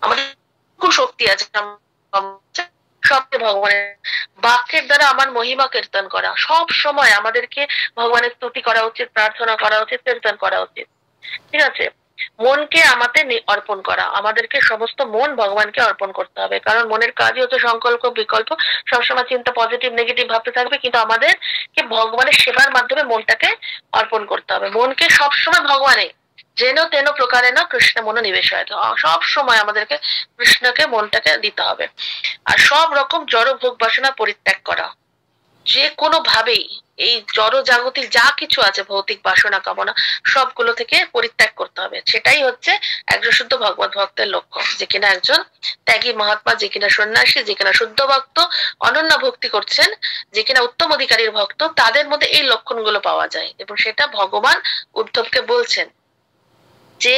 আমাদের খুব শক্তি আছে, সবকে ভগবানের বাক্যের দ্বারা আমার মহিমা কীর্তন করা। সব সময় আমাদেরকে ভগবানের স্তুতি করা উচিত, প্রার্থনা করা উচিত, কীর্তন করা উচিত, ঠিক আছে। মনকে আমাদের অর্পণ করা, আমাদেরকে সমস্ত মন ভগবানকে অর্পণ করতে হবে, কারণ মনের কাজই হচ্ছে সংকল্প বিকল্প। সবসময় চিন্তা পজিটিভ নেগেটিভ ভাবতে থাকবে, কিন্তু আমাদেরকে ভগবানের সেবার মাধ্যমে মনটাকে অর্পণ করতে হবে। মনকে সবসময় ভগবানে যেন তেন প্রকারে না কৃষ্ণ মনো নিবেশ হয়, সব সময় আমাদেরকে কৃষ্ণকে মনটাকে দিতে হবে। আর সব রকম জড় ভোগ বাসনা পরিত্যাগ করা, যে কোনো ভাবেই এই জড় জাগতিক যা কিছু আছে ভৌতিক বাসনা কামনা সবগুলো থেকে পরিত্যাগ করতে হবে। সেটাই হচ্ছে একজন শুদ্ধ ভগবত ভক্তের লক্ষ্য, যে কিনা একজন ত্যাগী মহাত্মা, যে কিনা সন্ন্যাসী, যে কিনা শুদ্ধ ভক্ত, অনন্য ভক্তি করছেন, যে কিনা উত্তম অধিকারীর ভক্ত, তাদের মধ্যে এই লক্ষণগুলো পাওয়া যায়। এবং সেটা ভগবান উদ্ধবকে বলছেন যে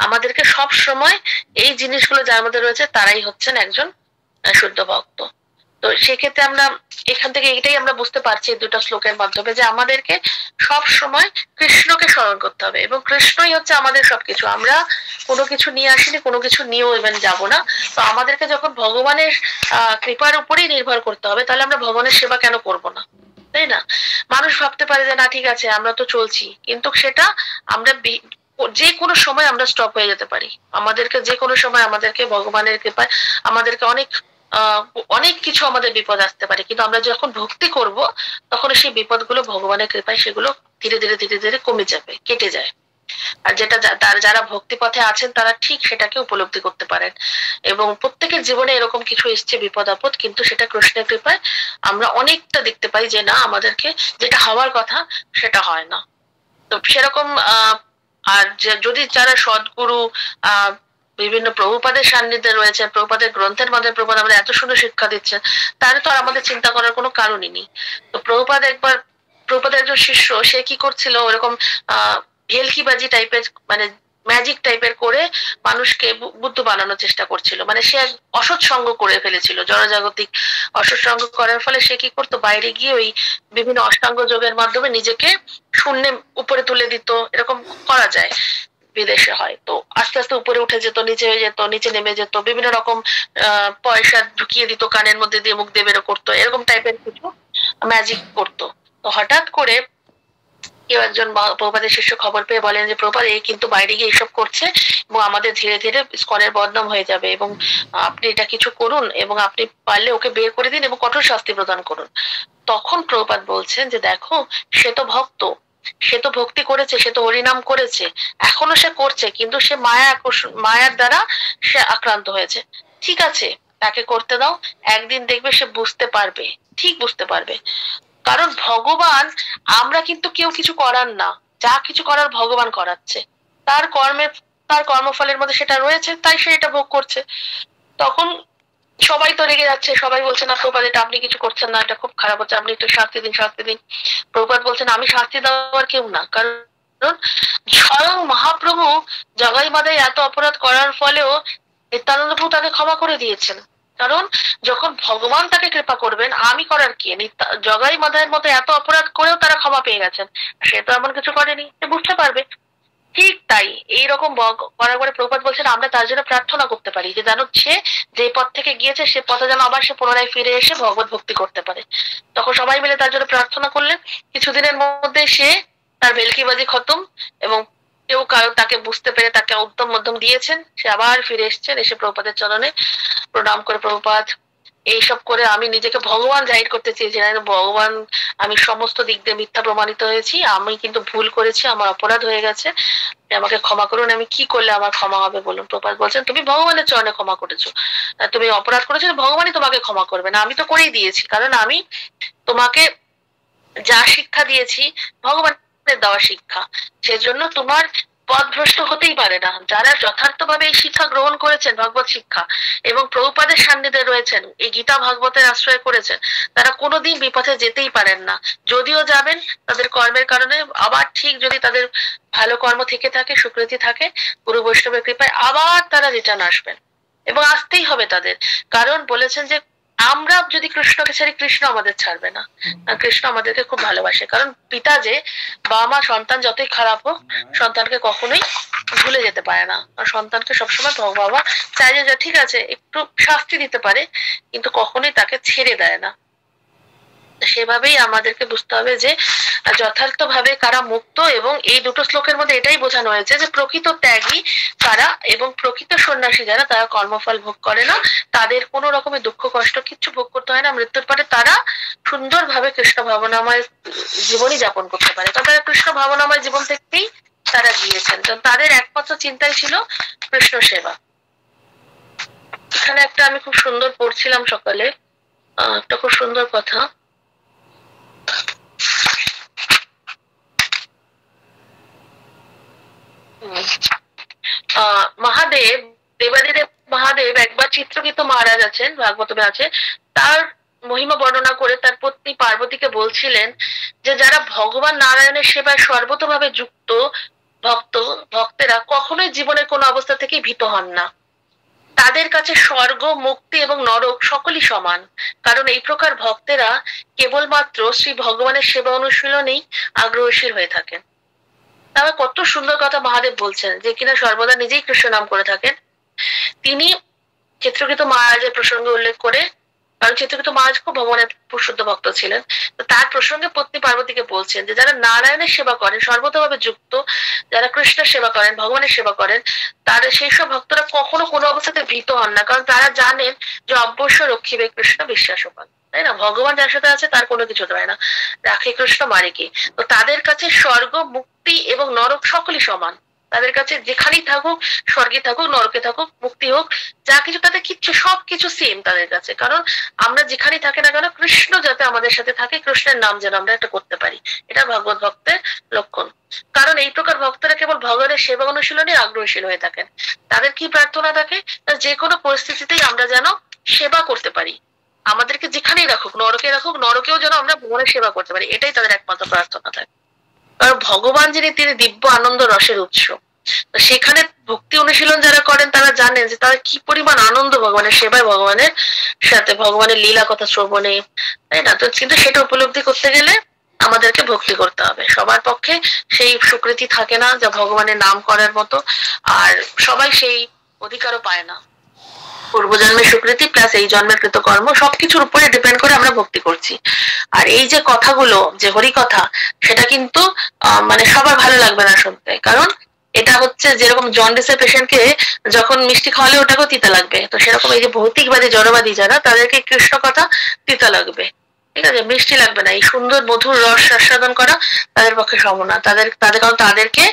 আমাদেরকে সব সময় এই জিনিসগুলো যার মধ্যে রয়েছে তারাই হচ্ছেন একজন শুদ্ধ ভক্ত। তো সেক্ষেত্রে আমরা এখান থেকে এটাই আমরা বুঝতে পারছি দুটো শ্লোকের মাধ্যমে, যে আমাদেরকে সব সময় কৃষ্ণকে স্মরণ করতে হবে, এবং কৃষ্ণই হচ্ছে আমাদের সবকিছু। আমরা কোনো কিছু নিয়ে আসিনি, কোনো কিছু নিয়েও ইভেন যাব না। তো আমাদেরকে যখন ভগবানের কৃপার উপরেই নির্ভর করতে হবে, তাহলে আমরা ভগবানের সেবা কেন করব না, তাই না? মানুষ ভাবতে পারে যে না ঠিক আছে আমরা তো চলছি, কিন্তু সেটা আমরা যে কোনো সময় আমরা স্টপ হয়ে যেতে পারি। আমাদেরকে যে কোনো সময় আমাদেরকে ভগবানের কৃপায় আমাদেরকে অনেক কিছু আমাদের বিপদ আসতে পারে, কিন্তু আমরা যখন ভক্তি করব তখন সেই বিপদগুলো ভগবানের কৃপায় সেগুলো ধীরে ধীরে ধীরে ধীরে কমে যাবে, কেটে যায়। আর যেটা যারা ভক্তি পথে আছেন তারা ঠিক সেটাকে উপলব্ধি করতে পারেন। এবং প্রত্যেকের জীবনে এরকম কিছু এসছে বিপদ আপদ, কিন্তু সেটা কৃষ্ণের কৃপায় আমরা অনেকটা দেখতে পাই যে না, আমাদেরকে যেটা হওয়ার কথা সেটা হয় না। তো সেরকম আর যদি যারা সদ্গুরু বিভিন্ন প্রভুপাদের সান্নিধ্যে রয়েছে, প্রভুপাদের গ্রন্থের মধ্যে প্রভুপাদ আমাদের এত সুন্দর শিক্ষা দিচ্ছেন, তাহলে তো আর আমাদের চিন্তা করার কোনো কারণই নেই। তো প্রভুপাদের একজন শিষ্য, সে কি করছিল, ওরকম ভেলকিবাজি টাইপের, মানে ম্যাজিক টাইপের করে মানুষকে বুদ্ধ বানানোর চেষ্টা করছিল। মানে সে অসৎ সঙ্গ করে ফেলেছিল, জড়জাগতিক অসৎ সঙ্গ করার ফলে সে কি করতো, বাইরে গিয়ে ওই বিভিন্ন অষ্টাঙ্গ যোগের মাধ্যমে নিজেকে শূন্যে উপরে তুলে দিত। এরকম করা যায়, বিদেশে হয়। তো আস্তে আস্তে উপরে উঠে যেত, নিচে হয়ে যেত, নিচে নেমে যেত, বিভিন্ন রকম পয়সা ঢুকিয়ে দিত কানের মধ্যে দিয়ে, মুখ দিয়ে বেরো করতো, এরকম টাইপের কিছু ম্যাজিক করতো। তো হঠাৎ করে কেউ একজন প্রভুপাদের শিষ্য খবর পেয়ে বলেন যে প্রভুপাদ এই কিন্তু বাইরে গিয়ে এইসব করছে, এবং আমাদের ধীরে ধীরে ইসকনের বদনাম হয়ে যাবে, এবং আপনি এটা কিছু করুন, এবং আপনি পারলে ওকে বের করে দিন এবং কঠোর শাস্তি প্রদান করুন। তখন প্রভুপাদ বলছেন যে দেখো, সে তো ভক্ত, সে তো ভক্তি করেছে, সে তো হরিনাম করেছে, এখনো সে করছে, কিন্তু সে মায়ার দ্বারা সে আক্রান্ত হয়েছে। ঠিক আছে, তাকে করতে দাও, একদিন দেখবে সে বুঝতে পারবে, ঠিক বুঝতে পারবে। কারণ ভগবান, আমরা কিন্তু কেউ কিছু করার না, যা কিছু করার ভগবান করাচ্ছে, তার কর্মের, তার কর্মফলের মধ্যে সেটা রয়েছে, তাই সে এটা ভোগ করছে। তখন সবাই তো রেগে যাচ্ছে, সবাই বলছে না প্রভুপাদ এটা আপনি কিছু করছেন না, এটা খুব খারাপ হচ্ছে, আপনি একটু শাস্তি দিন, শাস্তি দিন। প্রভুপাদ বলছেন আমি শাস্তি দেওয়ার কেউ না, কারণ স্বয়ং মহাপ্রভু জগাই মাদাই এত অপরাধ করার ফলেও নিত্যানন্দ প্রভু তাকে ক্ষমা করে দিয়েছেন। কারণ যখন ভগবান তাকে কৃপা করবেন, আমি করার কি? জগাই মাদাইয়ের মতো এত অপরাধ করেও তারা ক্ষমা পেয়ে গেছেন, সে তো এমন কিছু করেনি, সে বুঝতে পারবে। ঠিক তাই, এইরকম করার পরে প্রভুপাদ বলছেন আমরা তার জন্য প্রার্থনা করতে পারি যে যেন সে যে পথ থেকে গিয়েছে সে পথে যেন আবার সে পুনরায় ফিরে এসে ভগবত ভক্তি করতে পারে। তখন সবাই মিলে তার জন্য প্রার্থনা করলেন। কিছুদিনের মধ্যে সে তার ভেলকিবাজি খতম, এবং কেউ কারো তাকে বুঝতে পেরে তাকে উত্তম মধ্যম দিয়েছেন, সে আবার ফিরে এসেছেন, এসে প্রভুপাদের চরণে প্রণাম করে প্রভুপাদ এইসব করে আমি নিজেকে ভগবান জাহির করতে চেয়েছিলাম, ভগবান আমি সমস্ত দিক দিয়ে মিথ্যা প্রমাণিত হয়েছি, আমি কিন্তু ভুল করেছি, আমার অপরাধ হয়ে গেছে, আমাকে ক্ষমা করুন, আমি কি করলে আমার ক্ষমা হবে বলুন? প্রভুপাদ বলছেন তুমি ভগবানের চরণে ক্ষমা করেছো, তুমি অপরাধ করেছো, ভগবানই তোমাকে ক্ষমা করবে না, আমি তো করেই দিয়েছি, কারণ আমি তোমাকে যা শিক্ষা দিয়েছি ভগবানের দেওয়া শিক্ষা, সেজন্য তোমার পথভ্রষ্ট হতেই পারে না। যারা যথার্থভাবে এই শিক্ষা গ্রহণ করেছেন, ভগবত শিক্ষা, এবং প্রভুপাদের সান্নিধ্যে রয়েছেন, এই গীতা ভাগবতের আশ্রয় করেছেন, তারা কোনোদিন বিপথে যেতেই পারেন না। যদিও যাবেন তাদের কর্মের কারণে, আবার ঠিক যদি তাদের ভালো কর্ম থেকে থাকে, সুকৃতি থাকে, গুরু বৈষ্ণবের কৃপায় আবার তারা রিটার্ন আসবেন, এবং আসতেই হবে তাদের। কারণ বলেছেন যে আমরা যদি কৃষ্ণকে ছাড়ি, কৃষ্ণ আমাদের ছাড়বে না, আর কৃষ্ণ আমাদেরকে খুব ভালোবাসে। কারণ পিতা যে, বাবা মা সন্তান যতই খারাপ হোক সন্তানকে কখনোই ভুলে যেতে পারে না, আর সন্তানকে সবসময় বাবা চাই যে ঠিক আছে একটু শাস্তি দিতে পারে, কিন্তু কখনোই তাকে ছেড়ে দেয় না। সেভাবেই আমাদেরকে বুঝতে হবে যে যথার্থভাবে কারা মুক্ত, এবং এই দুটো শ্লোকের মধ্যে এটাই বোঝানো হয়েছে যে প্রকৃত ত্যাগী কারা এবং প্রকৃত সন্ন্যাসী যারা, তারা কর্মফল ভোগ করে না, তাদের কোনো রকমের দুঃখ কষ্ট কিচ্ছু ভোগ করতে হয় না, মৃত্যুর পরে তারা সুন্দরভাবে কৃষ্ণ ভাবনাময় জীবনই যাপন করতে পারে। তারা কৃষ্ণ ভাবনাময় জীবন থেকেই তারা গিয়েছেন, তাদের একমাত্র চিন্তাই ছিল কৃষ্ণ সেবা। এখানে একটা আমি খুব সুন্দর পড়ছিলাম সকালে, একটা খুব সুন্দর কথা। মহাদেব, দেবাদিদেব মহাদেব একবার চিত্রকেতু মহারাজ আছেন, ভাগবতমে আছে, তার মহিমা বর্ণনা করে তার পত্নী পার্বতীকে বলছিলেন যে যারা ভগবান নারায়ণের সেবায় সর্বতভাবে যুক্ত ভক্তেরা কখনোই জীবনের কোনো অবস্থা থেকে ভীত হন না। তাদের কাছে স্বর্গ, মুক্তি এবং নরক সকলই সমান, কারণ এই প্রকার ভক্তেরা কেবলমাত্র শ্রী ভগবানের সেবা অনুশীলনেই আগ্রহশীল হয়ে থাকেন। তারা কত সুন্দর কথা মহাদেব বলছেন, যে কিনা সর্বদা নিজেই কৃষ্ণ নাম করে থাকেন। তিনি চিত্রকেতু মহারাজের প্রসঙ্গে উল্লেখ করে, কারণ চিত্রকেতু মহারাজ খুব ভগবানের শুদ্ধ ভক্ত ছিলেন, তো তার প্রসঙ্গে পত্নী পার্বতীকে বলছেন যে যারা নারায়ণের সেবা করেন, সর্বতভাবে যুক্ত, যারা কৃষ্ণের সেবা করেন, ভগবানের সেবা করেন, তারা সেই সব ভক্তরা কখনো কোনো অবস্থাতে ভীত হন না, কারণ তারা জানেন যে অবশ্য রক্ষিবে কৃষ্ণ বিশ্বাসপাল, তাই না? ভগবান যার সাথে আছে তার কোনো কিছু হয় না, রাখে কৃষ্ণ মারে কি। তো তাদের কাছে স্বর্গ, মুক্তি এবং নরক সকলই সমান। তাদের কাছে যেখানেই থাকুক, স্বর্গে থাকুক, নরকে থাকুক, মুক্তি হোক, যা কিছু, তাদের কিচ্ছু, সবকিছু সেম তাদের কাছে। কারণ আমরা যেখানেই থাকি না কেন, কৃষ্ণ যাতে আমাদের সাথে থাকে, কৃষ্ণের নাম যেন আমরা একটা করতে পারি, এটা ভগবত ভক্তের লক্ষণ। কারণ এই প্রকার ভক্তরা কেবল ভগবানের সেবা অনুশীলনে আগ্রহশীল হয়ে থাকেন। তাদের কি প্রার্থনা থাকে? যে কোনো পরিস্থিতিতেই আমরা যেন সেবা করতে পারি, আমাদেরকে যেখানেই রাখুক, নরকে রাখুক, নরকেও যেন আমরা ভগবানের সেবা করতে পারি, এটাই তাদের একমাত্র প্রার্থনা থাকে। কারণ ভগবান যিনি, তিনি দিব্য আনন্দ রসের উৎস। সেখানে ভক্তি অনুশীলন যারা করেন তারা জানেন যে তারা কি পরিমাণ আনন্দ ভগবানের সেবায়, ভগবানের সাথে, ভগবানের লীলা কথা শ্রবণে, তাই না? তো কিন্তু সেটা উপলব্ধি করতে গেলে আমাদেরকে ভক্তি করতে হবে। সবার পক্ষে সেই স্বীকৃতি থাকে না যা ভগবানের নাম করার মতো, আর সবাই সেই অধিকারও পায় না। পূর্বজন্মের স্বীকৃতি প্লাস এই জন্মের কৃতকর্ম সবকিছুর উপরে ডিপেন্ড করে আমরা ভক্তি করছি। আর এই যে কথাগুলো, যে হরি কথা, সেটা কিন্তু মানে সবার ভালো লাগবে না শুনতে, কারণ এটা হচ্ছে যেরকম জন্ডিসের পেশেন্টকে যখন মিষ্টি খাওয়ালে ওটাকেও তিতা লাগবে, তো সেরকম এই যে ভৌতিকবাদী জড়বাদী যারা, তাদেরকে কৃষ্ণ কথা তিতা লাগবে, ঠিক আছে, মিষ্টি লাগবে না। এই সুন্দর মধুর রস আস্বাদন করা তাদের পক্ষে সম্ভব না, তাদের কারণ তাদেরকে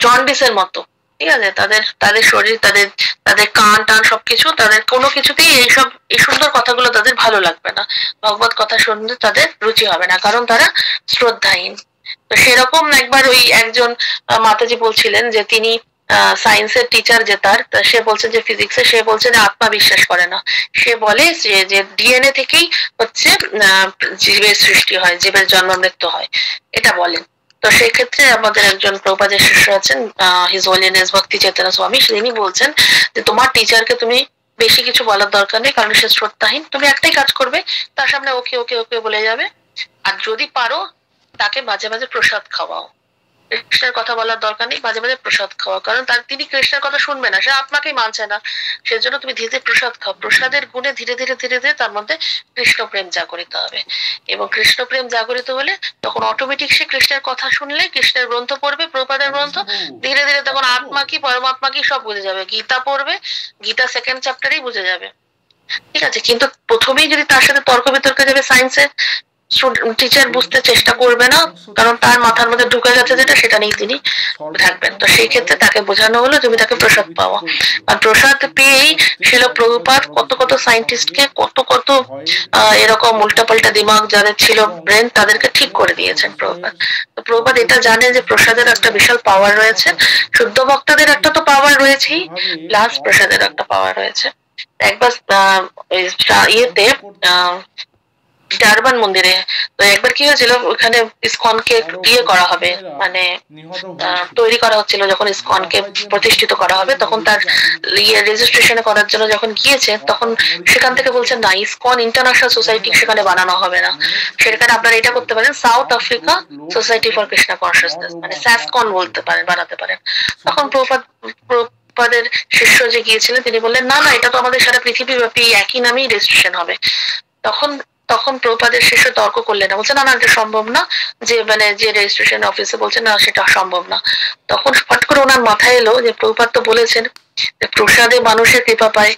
জন্ডিসের মতো ঠিক আছে, তাদের তাদের শরীর, তাদের তাদের কান টান সবকিছু, তাদের কোনো কিছুতেই এইসব এই সুন্দর কথাগুলো তাদের ভালো লাগবে না, ভগবত কথা শুনতে তাদের রুচি হবে না, কারণ তারা শ্রদ্ধাহীন। তো সেরকম একবার ওই একজন মাতাজি বলছিলেন যে তিনি সায়েন্সের টিচার যে তার, সে বলছেন যে ফিজিক্সে, সে বলছে যে আত্মা বিশ্বাস করে না। সে বলে যে ডিএনএ থেকেই হচ্ছে জীবের সৃষ্টি হয়, জীবের জন্ম মৃত্যু হয়, এটা বলেন। তো সেই ক্ষেত্রে আমাদের একজন প্রভুপাদের শিষ্য আছেন, হিজ হোলিনেস ভক্তি চেতনা স্বামী, তিনি বলছেন যে তোমার টিচারকে তুমি বেশি কিছু বলার দরকার নেই, কারণ সে শ্রদ্ধাহীন। তুমি একটাই কাজ করবে, তার সামনে ওকে ওকে ওকে বলে যাবে, আর যদি পারো তাকে মাঝে মাঝে প্রসাদ খাওয়াও। কৃষ্ণের কথা বলার দরকার নেই, মাঝে মাঝে প্রসাদ খাওয়া, কারণ তিনি কৃষ্ণের কথা শুনবে না, সে আত্মাকেই মানছে না। সেজন্য তুমি ধীরে ধীরে প্রসাদ খাও, প্রসাদের গুণে ধীরে ধীরে ধীরে ধীরে তার মধ্যে কৃষ্ণ প্রেম জাগরিত হবে, এবং কৃষ্ণ প্রেম জাগরিত হলে তখন অটোমেটিক সে কৃষ্ণের কথা শুনলে, কৃষ্ণের গ্রন্থ পড়বে, প্রভুপাদের গ্রন্থ, ধীরে ধীরে তখন আত্মা কি পরমাত্মা কি সব বুঝে যাবে। গীতা পড়বে, গীতা সেকেন্ড চ্যাপ্টারেই বুঝে যাবে, ঠিক আছে। কিন্তু প্রথমেই যদি তার সাথে তর্ক বিতর্কে যাবে সায়েন্সে, টিচার বুঝতে চেষ্টা করবে না, কারণ তার মাথার মধ্যে ঢুকে গেছে যেটা, সেটা নিয়ে তিনি থাকবেন। তো সেই ক্ষেত্রে তাকে বোঝানো হলো তুমি তাকে প্রসাদ পাওয়া, আর প্রসাদ পেয়েই শিল প্রভুপাদ কত কত সায়েন্টিস্টকে, কত কত এরকম উল্টাপাল্টা দিমাগ যাদের ছিল ব্রেন, তাদেরকে ঠিক করে দিয়েছেন প্রভুপাদ। তো প্রভুপাদ এটা জানে যে প্রসাদের একটা বিশাল পাওয়ার রয়েছে, শুদ্ধ ভক্তদের একটা তো পাওয়ার রয়েছেই, প্লাস প্রসাদের একটা পাওয়ার রয়েছে। একবার ইয়েতে ডারবান মন্দিরে, তো একবার কি হয়েছিল, ওখানে ইসকনকে ইয়ে করা হবে, মানে তৈরি করা হচ্ছিল, যখন ইসকনকে প্রতিষ্ঠিত করা হবে, তখন তার ইয়ে রেজিস্ট্রেশন করার জন্য যখন গিয়েছে, তখন সেখান থেকে বলছেন না, ইসকন ইন্টারন্যাশনাল সোসাইটি সেখানে বানানো হবে না, সেখানে আপনারা এটা করতে পারেন, south Africa society for Krishna consciousness, মানে স্যাসকন বলতে পারেন, বানাতে পারেন। তখন প্রভুপাদের শিষ্য যে গিয়েছিলেন, তিনি বললেন না না, এটা তো আমাদের সারা পৃথিবীব্যাপী একই নামেই রেজিস্ট্রেশন হবে। তখন তখন প্রভুপাদের শিষ্য তর্ক করলেন না, বলছে না না, এটা সম্ভব না, যে মানে যে রেজিস্ট্রেশন অফিসে বলছে না সেটা সম্ভব না। তখন ফট করে ওনার মাথায় এলো যে প্রভুপাদ তো বলেছেন যে প্রসাদে মানুষের কৃপা পায়,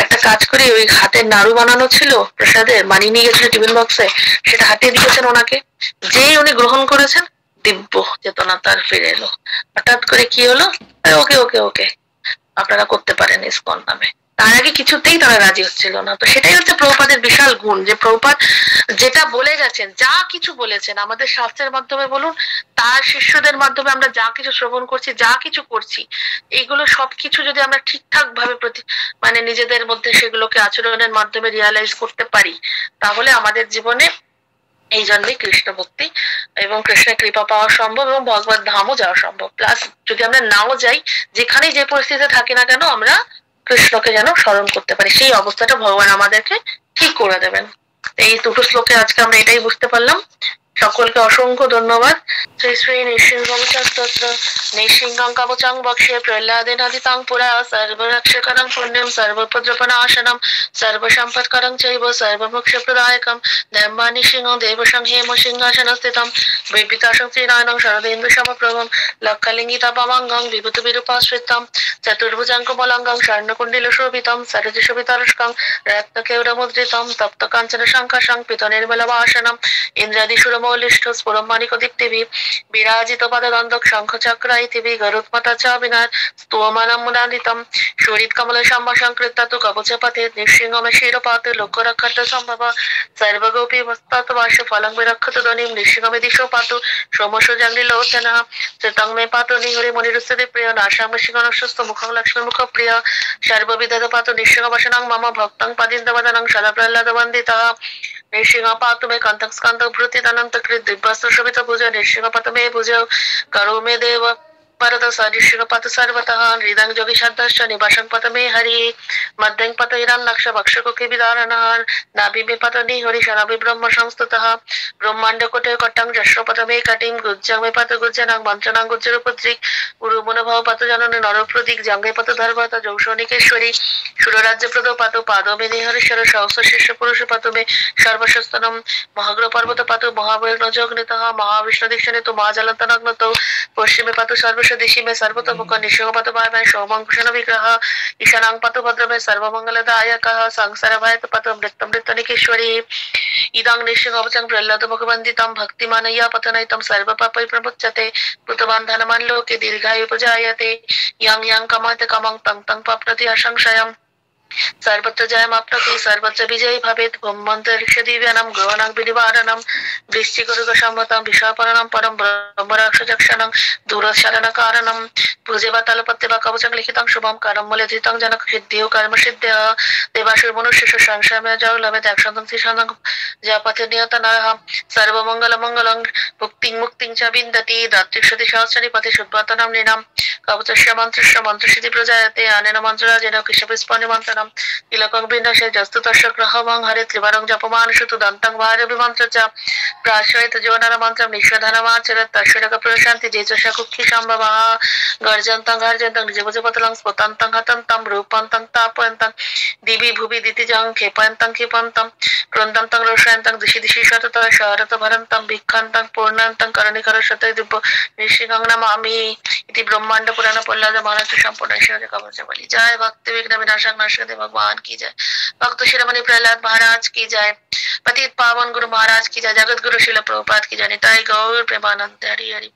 একটা কাজ করি, ওই হাতের নাড়ু বানানো ছিল প্রসাদের, মানিয়ে নিয়ে গেছিল টিফিন বক্সে, সেটা হাতে দিয়েছেন ওনাকে, যেই উনি গ্রহণ করেছেন, দিব্য চেতনা তার ফিরে এলো। হঠাৎ করে কি হলো, ওকে ওকে ওকে আপনারা করতে পারেন ইসকন নামে। তার আগে কিছুতেই তারা রাজি হচ্ছিল না। তো সেটাই হচ্ছে প্রভুপাদের বিশাল গুণ, যে প্রভুপাদ যেটা বলে গেছেন, যা কিছু বলেছেন আমাদের শাস্ত্রের মাধ্যমে বলুন, তার শিষ্যদের মাধ্যমে আমরা যা কিছু শ্রবণ করছি, যা কিছু করছি, এইগুলো সবকিছু যদি আমরা ঠিকঠাক ভাবে মানে নিজেদের মধ্যে সেগুলোকে আচরণের মাধ্যমে রিয়ালাইজ করতে পারি, তাহলে আমাদের জীবনে এই জন্যই কৃষ্ণ ভক্তি এবং কৃষ্ণের কৃপা পাওয়া সম্ভব, এবং ভগবত ধামও যাওয়া সম্ভব। প্লাস যদি আমরা নাও যাই, যেখানেই যে পরিস্থিতিতে থাকি না কেন, আমরা কৃষ্ণকে যেন স্মরণ করতে পারি, সেই অবস্থাটা ভগবান আমাদেরকে ঠিক করে দেবেন। এই দুটো শ্লোকে আজকে আমরা এটাই বুঝতে পারলাম। সকলকে অসংখ্য ধন্যবাদ। শ্রী শ্রী নৃসিংহং স্তোত্র নৃসিংহং কবচং বক্ষ্যে প্রহ্লাদেনাদিতাং পুরা সর্বরক্ষকরং পুণ্যম সর্বোপদ্রবনাশনম সর্বসম্পৎকরং চৈব সর্বমোক্ষপ্রদায়কম ধম্মানি সিংহ দেবসং হেম সিংহাসনস্থিতম বিপিতাসং শ্রীনারায়ণং শরদেন্দু সমপ্রভম লক্ষলিঙ্গিতাপমঙ্গং বিভূত বিরূপাশ্রিতম চতুর্ভুজং কমলাঙ্গং স্বর্ণকুণ্ডিল শোভিতম সরজশোভিতারস্কং রত্নকেওরমুদ্রিতম তপ্ত কাঞ্চন শঙ্খসং পিত নির্মলবাসনম ইন্দ্রাদিসুরমৌলিষ্ঠ স্ফুরমানিকদীপ্তিভি বিরাজিত পদদন্দক শঙ্খচক্রাইতিভি গরুৎমতা চ বিনাদ স্তোমানম মুদানিতম শরীত কমল সম্ভাসংকৃতা তু কবচপথে নৃসিংহমে শিরপাত লোকরক্ষত সম্ভব সর্বগোপী বস্তাত বাস ফলং বিরক্ষত ধ্বনিম নৃসিংহমে দিশো পাতু সোমস জাগ্নিলোচনা শ্রীতং মে পাতু নিহরি মনিরুস্তদে প্রিয় নাশাম সিংহনস্ত মুখং লক্ষ্মী মুখ প্রিয় সর্ববিধ পাতু নৃসিংহবাসনং মম ভক্তং পদিন্দবদনং সদা প্রহ্লাদ বন্দিতা নৃসিংহ পাতু মে কন্তং স্কন্ধ ভূতিতনন্ত কৃত দিব্যাস্ত্র শোভিত ভুজ নৃসিংহ পাতু মে ভুজ করো মে দেব परत सदृश्य पत सर्वतः हृदंग जोगी शब्दश्च निवासं पत मे हरि मध्यं पत हिरण् नक्ष भक्ष कुखे विदारणः नाभि मे पत निहरि शराभि ब्रह्म संस्तुतः ब्रह्मांड कोटे कटं जश्व पत मे कटिं गुज्जं मे पत गुज्जनां वंचनां गुज्जरपुत्रिक उरुमुन भव पत जनन नरप्रतीक जंगे पत धर्मत जौशनिकेश्वरी सुरराज्य प्रद पत पाद मे निहरिश्वर सहस्र शिष्य पुरुष पत मे सर्वशस्तनम महाग्र पर्वत पत महावीर जग्नितः महाविष्णु दीक्षानितो महाजलन्तनग्नतो पश्चिमे पत सर्व दिशि में सर्वतोमुख निशोपत भाय शोभंकुशन विग्रह ईशानां पत भद्र में सर्वमंगलदायक संसार भय पत मृत मृत्यनिकेश्वरी इदं निश्चिकवचं प्रह्लादमुखवन्दितं भक्तिमानया पतनयितं सर्वपापै प्रमुच्यते कृतबन्धनमल्लोके दीर्घायुपजायते यं यं कमयते कमं तं तं प्राप्नोति असंशयम् सर्वत्र जयमाप्नोति सर्वत्र विजयी भवेत् ब्रह्मान्तरिक्षदिव्यानां ग्रहाणां विनिवारणं वृश्चिकरुगसम्मतं विशापरणं परं ब्रह्मराक्षसक्षणं दूरशरणकारणं पूजेवतलपत्यवा कवचं लिखितं शुभं करमूलधृतं जनकसिद्धिः कर्मसिद्ध्यः देवासुरमनुष्येषु संशयमजौ लभेत् एकशतं त्रिशतं जपतिनियतनः सर्वमङ्गलमङ्गलं मुक्तिं मुक्तिं च विन्दति रात्रिक्षतिसहस्राणि पथि शुद्धातनं नृणां कवचस्य मन्त्रस्य मन्त्रसिद्धि प्रजायते अनेन मन्त्रराजेन कृष्णपुष्पनिमन्त्रणं तिलकं विन्यसे जस्तु तस्य ग्रहमं हरे त्रिवारं जपमानसुतु दन्तं वारविमन्त्र च प्राश्रयित जीवनमन्त्रं निःश्वधनमाचरत् तस्य जेचस्य कुक्षि सम्भवः गर्जन्तं गर्जन्तं निजभुजपतलं स्फुटन्तं हतन्तं रूपन्तं तापयन्तं दिवि भुवि दितिजं क्षेपयन्तं क्षिपन्तं क्रन्दन्तं रोषयन्तं दिशि दिशि शततः शरत भरन्तं भिक्षन्तं पूर्णन्तं करणिकरशते दिव्य ऋषिगं नमामि इति ब्रह्मांड पुराण प्रहलाद महाराज संपूर्ण कवचावली। जय भक्ति विघ्न विनाशक नरसिंह भगवान की जय। भक्त शिरोमणि प्रहलाद महाराज की जय। पतित पावन गुरु महाराज की जय। जगत गुरु शिल प्रभुपाद की जय। निताई गौर प्रेमानंद हरि हरि।